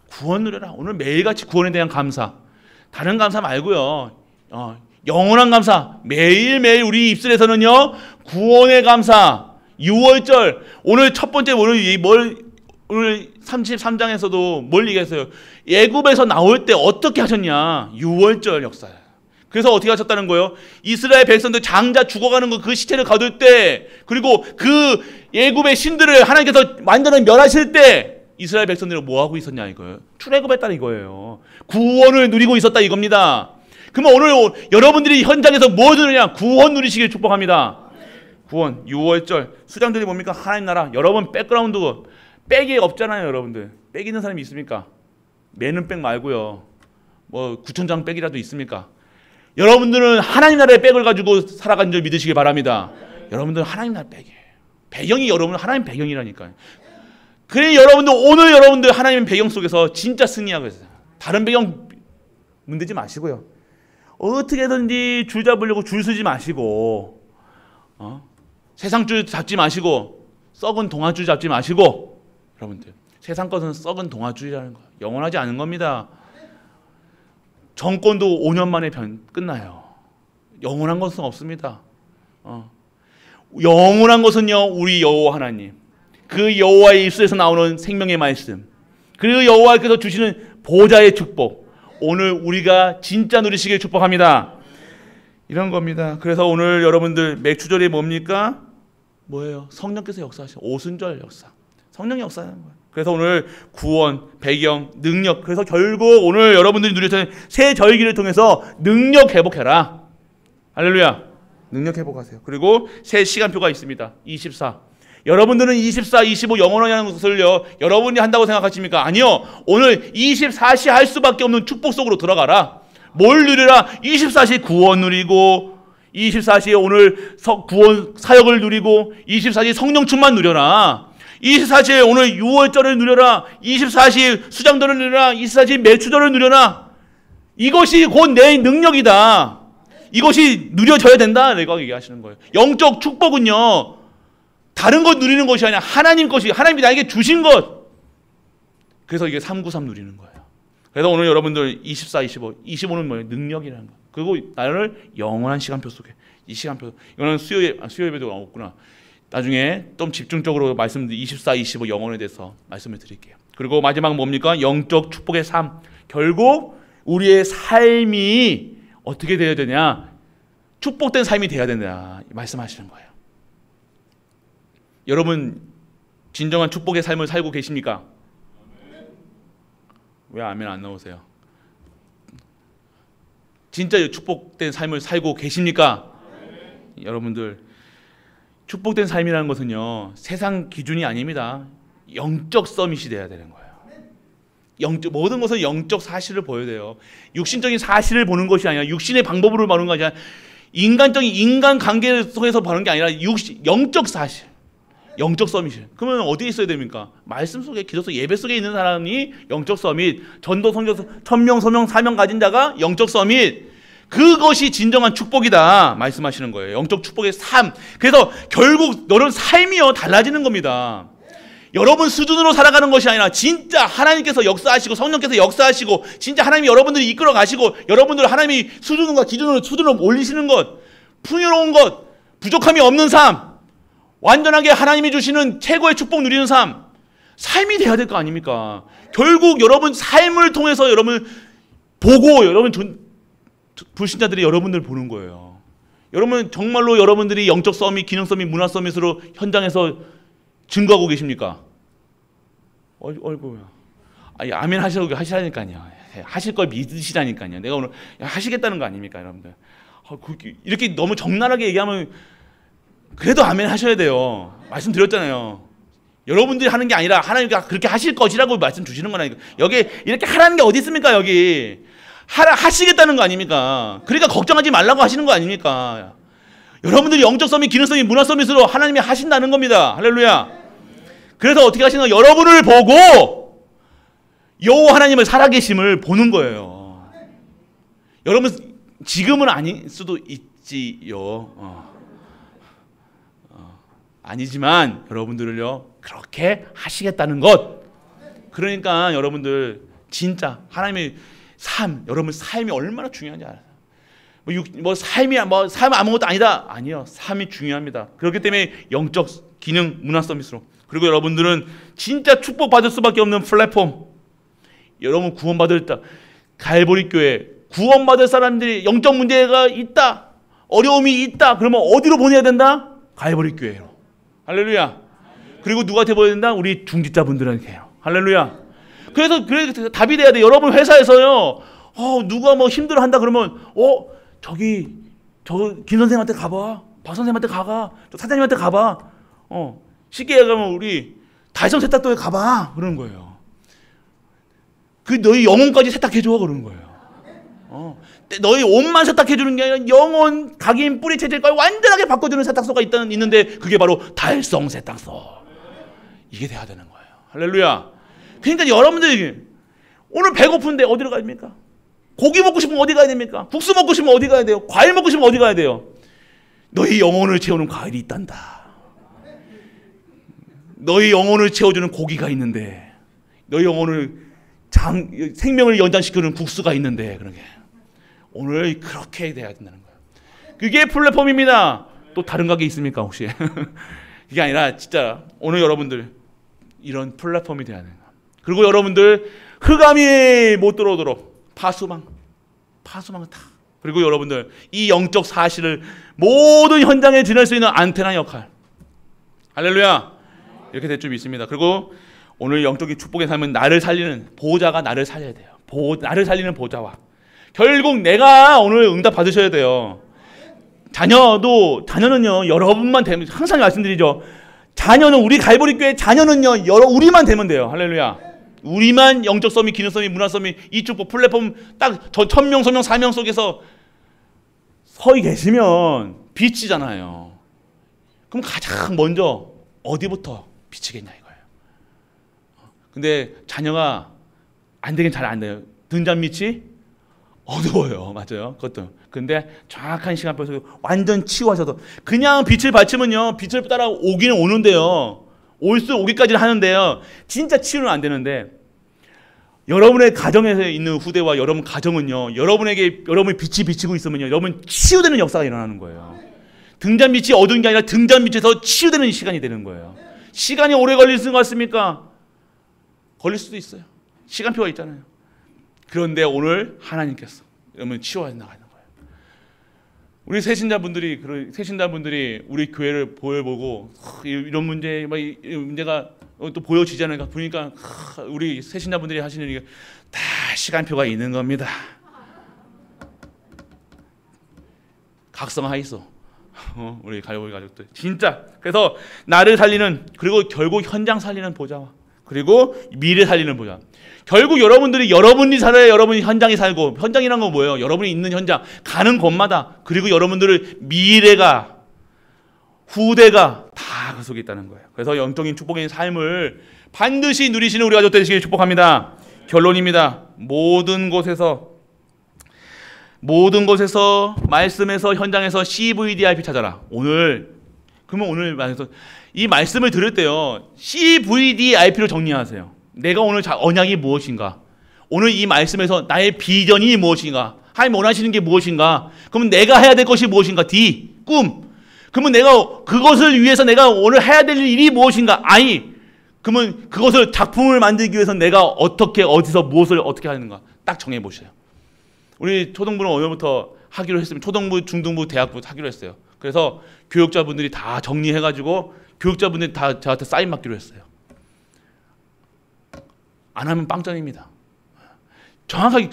구원 누려라. 오늘 매일같이 구원에 대한 감사. 다른 감사 말고요. 영원한 감사. 매일매일 우리 입술에서는요. 구원의 감사. 6월절. 오늘 첫 번째 오늘 33장에서도 뭘 얘기했어요? 애굽에서 나올 때 어떻게 하셨냐? 6월절 역사예요. 그래서 어떻게 하셨다는 거예요? 이스라엘 백성들 장자 죽어가는 거 그 시체를 가둘 때, 그리고 그 애굽의 신들을 하나님께서 완전히 멸하실 때 이스라엘 백성들은 뭐 하고 있었냐 이거예요. 출애굽했다는 이거예요. 구원을 누리고 있었다 이겁니다. 그러면 오늘 여러분들이 현장에서 뭐 누리냐? 구원 누리시길 축복합니다. 구원, 6월절, 수장들이 뭡니까? 하나님 나라. 여러분 백그라운드 백이 없잖아요, 여러분들. 백 있는 사람이 있습니까? 매는 백 말고요. 뭐 9,000장 백이라도 있습니까? 여러분들은 하나님 나라의 백을 가지고 살아간 줄 믿으시기 바랍니다. 여러분들은 하나님 나라 백이에요. 배경이 여러분 하나님 배경이라니까요. 그래 오늘 여러분들 하나님 배경 속에서 진짜 승리하고 있어요. 다른 배경 문대지 마시고요. 어떻게든지 줄 잡으려고 줄 서지 마시고, 세상 줄 잡지 마시고, 썩은 동아줄 잡지 마시고, 여러분들 세상 것은 썩은 동아줄이라는 거예요. 영원하지 않은 겁니다. 정권도 5년 만에 끝나요. 영원한 것은 없습니다. 영원한 것은요, 우리 여호와 하나님, 그 여호와의 입술에서 나오는 생명의 말씀, 그 여호와께서 주시는 보좌의 축복, 오늘 우리가 진짜 누리시길 축복합니다. 이런 겁니다. 그래서 오늘 여러분들 맥추절이 뭡니까? 뭐예요? 성령께서 역사하시는 오순절 역사, 성령의 역사하는 거예요. 그래서 오늘 구원, 배경, 능력, 그래서 결국 오늘 여러분들이 누리는 새 절기를 통해서 능력 회복해라. 할렐루야. 능력 회복하세요. 그리고 새 시간표가 있습니다. 24. 여러분들은 24, 25 영원하냐는 것을요, 여러분이 한다고 생각하십니까? 아니요. 오늘 24시 할 수밖에 없는 축복 속으로 들어가라. 뭘 누리라? 24시 구원 누리고, 24시에 오늘 구원 사역을 누리고, 24시 성령 충만 누려라. 24시에 오늘 6월절을 누려라. 24시 수장절을 누려라. 24시 매추절을 누려라. 이것이 곧 내 능력이다. 이것이 누려져야 된다. 내가 얘기하시는 거예요. 영적 축복은요, 다른 것 누리는 것이 아니라 하나님 것이, 하나님이 나에게 주신 것. 그래서 이게 393 누리는 거예요. 그래서 오늘 여러분들 24, 25, 25는 뭐예요? 능력이라는 거. 그리고 나를 영원한 시간표 속에, 이 시간표, 이거는 수요 예배도 없구나. 나중에 좀 집중적으로 말씀 24, 25 영혼에 대해서 말씀을 드릴게요. 그리고 마지막 뭡니까? 영적 축복의 삶. 결국 우리의 삶이 어떻게 되어야 되냐? 축복된 삶이 되어야 된다 말씀하시는 거예요. 여러분 진정한 축복의 삶을 살고 계십니까? 왜 아멘 안 나오세요? 진짜 축복된 삶을 살고 계십니까? 여러분들 축복된 삶이라는 것은요 세상 기준이 아닙니다. 영적 서밋이 돼야 되는 거예요. 모든 것은 영적 사실을 보여야 돼요. 육신적인 사실을 보는 것이 아니라 육신의 방법으로 보는 것이 아니라 인간적인 인간 관계 속에서 보는 게 아니라 영적 사실, 영적 서밋이. 그러면 어디에 있어야 됩니까? 말씀 속에, 기도 속, 예배 속에 있는 사람이 영적 서밋, 전도, 선교, 천명, 소명, 사명 가진 자가 영적 서밋. 그것이 진정한 축복이다 말씀하시는 거예요. 영적 축복의 삶. 그래서 결국 여러분 삶이요 달라지는 겁니다. 여러분 수준으로 살아가는 것이 아니라 진짜 하나님께서 역사하시고 성령께서 역사하시고 진짜 하나님이 여러분들이 이끌어 가시고 여러분들 하나님이 수준과 수준을 올리시는 것, 풍요로운 것, 부족함이 없는 삶, 완전하게 하나님이 주시는 최고의 축복 누리는 삶이 돼야 될 거 아닙니까? 결국 여러분 삶을 통해서 여러분 보고 여러분 불신자들이 여러분들 보는 거예요. 여러분 정말로 여러분들이 영적 서밋, 기능 서밋, 문화 서밋으로 현장에서 증거하고 계십니까? 어이구야. 아니, 아멘 하시라니까요. 하실 걸 믿으시라니까요. 내가 오늘 하시겠다는 거 아닙니까, 여러분들? 이렇게 너무 적나라하게 얘기하면 그래도 아멘 하셔야 돼요. 말씀드렸잖아요. 여러분들이 하는 게 아니라 하나님께서 그렇게 하실 것이라고 말씀 주시는 거라니까. 여기 이렇게 하라는 게 어디 있습니까, 여기? 하시겠다는 거 아닙니까? 그러니까 걱정하지 말라고 하시는 거 아닙니까? 여러분들이 영적 서밋, 기능 서밋, 문화 서밋으로 하나님이 하신다는 겁니다. 할렐루야. 그래서 어떻게 하시는 거예요? 여러분을 보고 여호와 하나님의 살아계심을 보는 거예요. 여러분 지금은 아닐 수도 있지요. 아니지만 여러분들을요 그렇게 하시겠다는 것. 그러니까 여러분들 진짜 하나님의 삶, 여러분 삶이 얼마나 중요한지 알아요. 삶이 삶 아무것도 아니다. 아니요, 삶이 중요합니다. 그렇기 때문에 영적 기능 문화 서밋으로. 그리고 여러분들은 진짜 축복받을 수밖에 없는 플랫폼. 여러분 구원받을 때 갈보리 교회 구원받을 사람들이 영적 문제가 있다, 어려움이 있다. 그러면 어디로 보내야 된다? 갈보리 교회로. 할렐루야. 그리고 누구한테 보내야 된다? 우리 중직자분들한테요. 할렐루야. 그래서 답이 돼야 돼. 여러분 회사에서요. 누가 뭐 힘들어한다 그러면 저 김 선생님한테 가봐. 박 선생님한테 가봐. 저 사장님한테 가봐. 쉽게 얘기하면 우리 달성 세탁도에 가봐. 그러는 거예요. 너희 영혼까지 세탁해줘. 그러는 거예요. 너희 옷만 세탁해주는 게 아니라 영혼, 각인, 뿌리, 체질까지 완전하게 바꿔주는 세탁소가 있는데 그게 바로 달성 세탁소. 이게 돼야 되는 거예요. 할렐루야. 그러니까 여러분들이 오늘 배고픈데 어디로 가야 됩니까? 고기 먹고 싶으면 어디 가야 됩니까? 국수 먹고 싶으면 어디 가야 돼요? 과일 먹고 싶으면 어디 가야 돼요? 너희 영혼을 채우는 과일이 있단다. 너희 영혼을 채워주는 고기가 있는데, 너희 영혼을 생명을 연장시키는 국수가 있는데, 그런 게 오늘 그렇게 돼야 된다는 거예요. 그게 플랫폼입니다. 또 다른 가게 있습니까 혹시? 그게 아니라 진짜 오늘 여러분들 이런 플랫폼이 돼야 되는 거예요. 그리고 여러분들 흑암이 못 들어오도록 파수망을 다. 그리고 여러분들 이 영적 사실을 모든 현장에 지낼 수 있는 안테나 역할. 할렐루야. 이렇게 될 줄 믿습니다. 그리고 오늘 영적인 축복의 삶은 나를 살리는 보호자가 나를 살려야 돼요. 나를 살리는 보호자와 결국 내가 오늘 응답 받으셔야 돼요. 자녀는요 여러분만 되면, 항상 말씀드리죠. 자녀는 우리 갈보리 교회 자녀는요 우리만 되면 돼요. 할렐루야. 우리만 영적 서밋, 기능 서밋, 문화 서밋, 이 축복 플랫폼 딱 저 천명, 소명, 사명 속에서 서 계시면 빛이잖아요. 그럼 가장 먼저 어디부터 비치겠냐 이거예요. 근데 자녀가 안 되긴 잘 안 돼요. 등잔 밑이 어두워요. 맞아요. 그것도. 근데 정확한 시간표 속에 완전 치유하셔도 그냥 빛을 받치면요 빛을 따라 오기는 오는데요. 오기까지는 하는데요. 진짜 치유는 안 되는데 여러분의 가정에서 있는 후대와 여러분 가정은요. 여러분이 빛이 비치고 있으면요. 여러분 치유되는 역사가 일어나는 거예요. 등잔빛이 어두운 게 아니라 등잔빛에서 치유되는 시간이 되는 거예요. 시간이 오래 걸릴 것 같습니까? 걸릴 수도 있어요. 시간표가 있잖아요. 그런데 오늘 하나님께서 여러분 치유해 나가는 거예요. 우리 세신자분들이 우리 교회를 보고 이런 문제가 또 보여지지 않을까 보니까 우리 세신자분들이 하시는 이게 다 시간표가 있는 겁니다. 각성하이소. 우리 갈보리 가족들 진짜. 그래서 나를 살리는, 그리고 결국 현장 살리는 보좌와 그리고 미래 살리는 보좌. 결국 여러분이 살아야 여러분이 현장에 살고, 현장이란 건 뭐예요? 여러분이 있는 현장, 가는 곳마다, 그리고 여러분들의 미래가, 후대가 다 그 속에 있다는 거예요. 그래서 영적인 축복의 삶을 반드시 누리시는 우리 가족 되시길 축복합니다. 결론입니다. 모든 곳에서 말씀에서, 현장에서 CVDIP 찾아라. 그러면 오늘 말해서 이 말씀을 들을 때요, CVDIP로 정리하세요. 내가 오늘 언약이 무엇인가? 오늘 이 말씀에서 나의 비전이 무엇인가? 하나님 원하시는 게 무엇인가? 그러면 내가 해야 될 것이 무엇인가? D, 꿈. 그러면 내가 그것을 위해서 내가 오늘 해야 될 일이 무엇인가? I. 그러면 그것을 작품을 만들기 위해서 내가 어디서 무엇을 어떻게 하는가? 딱 정해보세요. 우리 초등부는 오늘부터 하기로 했으면 초등부, 중등부, 대학부 하기로 했어요. 그래서 교육자분들이 다 정리해가지고 교육자분들이 다 저한테 사인 받기로 했어요. 안 하면 빵점입니다. 정확하게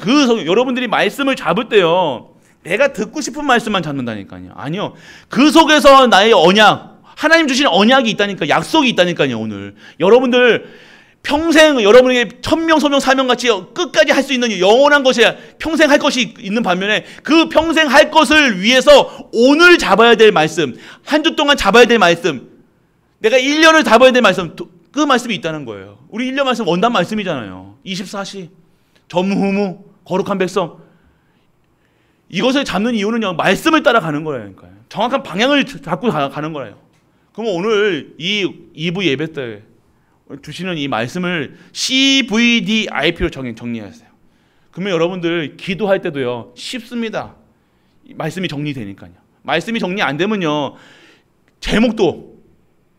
여러분들이 말씀을 잡을 때요, 내가 듣고 싶은 말씀만 잡는다니까요. 아니요. 그 속에서 나의 언약, 하나님 주신 언약이 있다니까, 약속이 있다니까요. 오늘 여러분들 평생 여러분에게 천명, 소명, 사명같이 끝까지 할 수 있는 영원한 것이 평생 할 것이 있는 반면에 그 평생 할 것을 위해서 오늘 잡아야 될 말씀, 한 주 동안 잡아야 될 말씀, 내가 1년을 잡아야 될 말씀, 그 말씀이 있다는 거예요. 우리 1년 말씀 원단 말씀이잖아요. 24시, 전무후무, 거룩한 백성. 이것을 잡는 이유는요, 말씀을 따라가는 거라니까요. 정확한 방향을 잡고 가는 거예요. 그럼 오늘 이 2부 예배 때 주시는 이 말씀을 CVDIP로 정리하세요. 그러면 여러분들 기도할 때도요, 쉽습니다. 말씀이 정리되니까요. 말씀이 정리 안 되면요, 제목도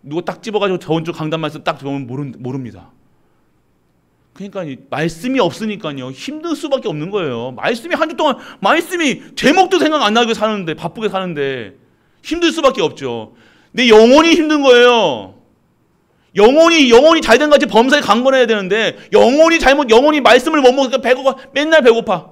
누가 딱 집어가지고 저번 주 강단 말씀 딱 보면 모릅니다. 그러니까 말씀이 없으니까요, 힘든 수밖에 없는 거예요. 말씀이 한 주 동안 제목도 생각 안 나게 사는데, 바쁘게 사는데 힘들 수밖에 없죠. 내 영혼이 힘든 거예요. 영혼이 잘된 같이 범사에 강건해야 되는데 영혼이 말씀을 못 먹으니까 맨날 배고파.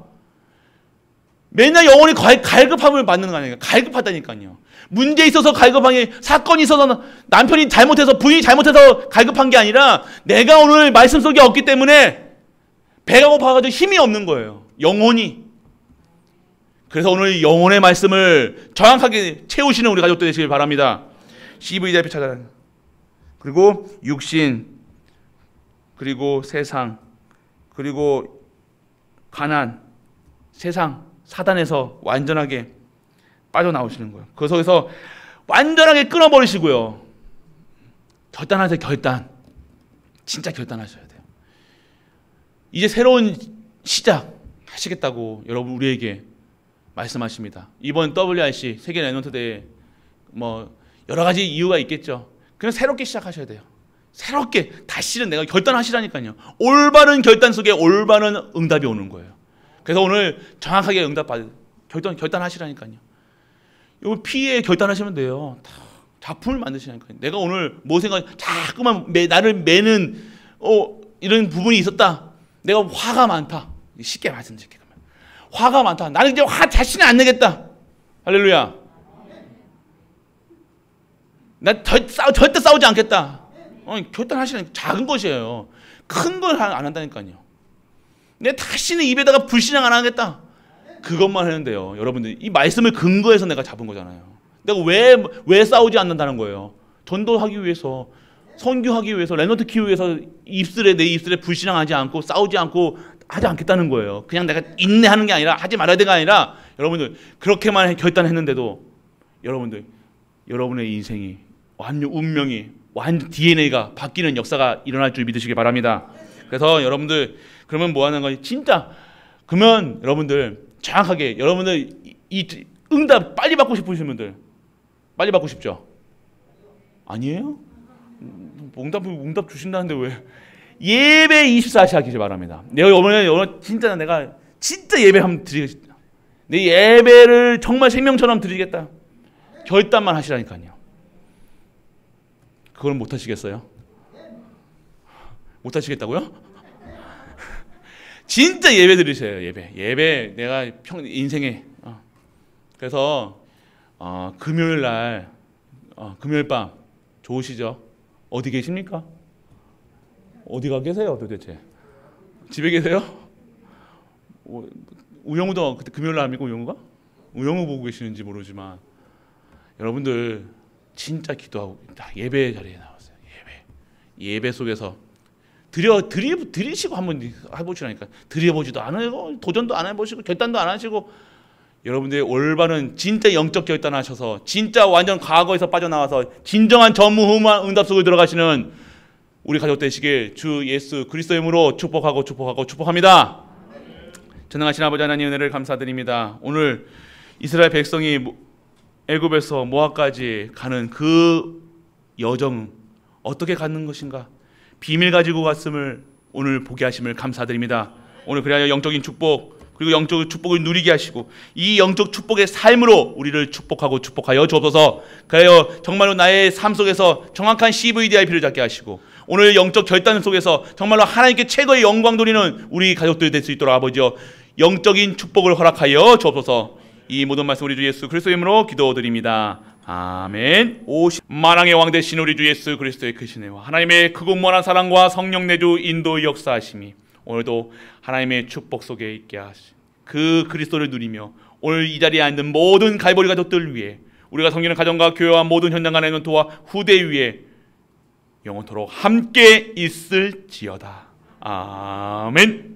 맨날 영혼이 갈급함을 받는 거 아니에요. 갈급하다니까요. 문제 있어서 갈급한 게, 사건이 있어서 남편이 잘못해서, 부인이 잘못해서 갈급한 게 아니라 내가 오늘 말씀 속에 없기 때문에 배가 고파가지고 힘이 없는 거예요. 영혼이. 그래서 오늘 영혼의 말씀을 정확하게 채우시는 우리 가족들 되시길 바랍니다. CVDIP 찾아라. 그리고 육신, 그리고 세상, 그리고 가난, 세상, 사단에서 완전하게 빠져나오시는 거예요. 그 속에서 완전하게 끊어버리시고요. 결단하세요. 결단. 진짜 결단하셔야 돼요. 이제 새로운 시작 하시겠다고 여러분 우리에게 말씀하십니다. 이번 WRC 세계 랩넌트 대회 여러 가지 이유가 있겠죠. 그냥 새롭게 시작하셔야 돼요. 새롭게 다시는 내가 결단하시라니까요. 올바른 결단 속에 올바른 응답이 오는 거예요. 그래서 오늘 정확하게 결단하시라니까요. 이 피에 결단하시면 돼요. 다 작품을 만드시라니까요. 내가 오늘 자꾸만 나를 매는 이런 부분이 있었다. 내가 화가 많다. 쉽게 말씀드릴게요. 화가 많다. 나는 이제 다시는 안 내겠다. 할렐루야. 나 절대 싸우지 않겠다. 결단하시는 작은 것이에요. 큰 걸 안 한다니까요. 내가 다시는 입에다가 불신앙 안 하겠다. 그것만 하는데요. 여러분들 이 말씀을 근거해서 내가 잡은 거잖아요. 내가 왜 싸우지 않는다는 거예요. 전도하기 위해서, 선교하기 위해서, 랩넌트 키우기 위해서 내 입술에 불신앙하지 않고 싸우지 않고 하지 않겠다는 거예요. 그냥 내가 인내하는 게 아니라, 하지 말아야 되가 아니라, 여러분들 그렇게만 결단했는데도 여러분의 인생이 운명이 완전 DNA가 바뀌는 역사가 일어날 줄 믿으시기 바랍니다. 그래서 여러분들 그러면 뭐 하는 거예요? 진짜 그러면 여러분들 정확하게 여러분들 이 응답 빨리 받고 싶으신 분들 빨리 받고 싶죠? 아니에요? 응답 주신다는데 왜? 예배 24시 하기 바랍니다. 내가 이번에 진짜 내가 진짜 예배 한번 드리겠다. 내 예배를 정말 생명처럼 드리겠다. 결단만 하시라니까요. 그걸 못 하시겠어요? 못 하시겠다고요? 진짜 예배 드리세요. 예배 내가 인생에 그래서 금요일 날 금요일 밤 좋으시죠? 어디 계십니까? 어디가 계세요 도대체? 집에 계세요? 우영우도 그때 금요일 날 합니까? 우영우 보고 계시는지 모르지만 여러분들 진짜 기도하고 예배 자리에 나왔어요. 예배 속에서 드리시고 한번 해보시라니까. 드려보지도 않아요. 도전도 안 해보시고 결단도 안 하시고 여러분들의 올바른 진짜 영적 결단하셔서 진짜 완전 과거에서 빠져나와서 진정한 전무후무한 응답 속에 들어가시는 우리 가족 되시길 주 예수 그리스도의 이름으로 축복합니다. 전능하신 아버지 하나님 은혜를 감사드립니다. 오늘 이스라엘 백성이 애굽에서 모압까지 가는 그 여정 어떻게 가는 것인가? 비밀 가지고 갔음을 오늘 보게 하심을 감사드립니다. 오늘 그리하여 영적인 축복 그리고 영적 축복을 누리게 하시고 이 영적 축복의 삶으로 우리를 축복하여 주옵소서. 그래요 정말로 나의 삶 속에서 정확한 CVDIP를 잡게 하시고 오늘 영적 결단 속에서 정말로 하나님께 최고의 영광 돌리는 우리 가족들이 될 수 있도록 아버지여 영적인 축복을 허락하여 주옵소서. 이 모든 말씀 우리 주 예수 그리스도의 이름으로 기도드립니다. 아멘. 만왕의 왕 되신 우리 주 예수 그리스도의 크신 은혜와 하나님의 크고 무한한 사랑과 성령 내주 인도 역사하심이 오늘도 하나님의 축복 속에 있게 하시 그 그리스도를 누리며 오늘 이 자리에 앉은 모든 갈보리 가족들 위해 우리가 섬기는 가정과 교회와 모든 현장 간의 전도와 후대 위에 영원토록 함께 있을지어다. 아멘.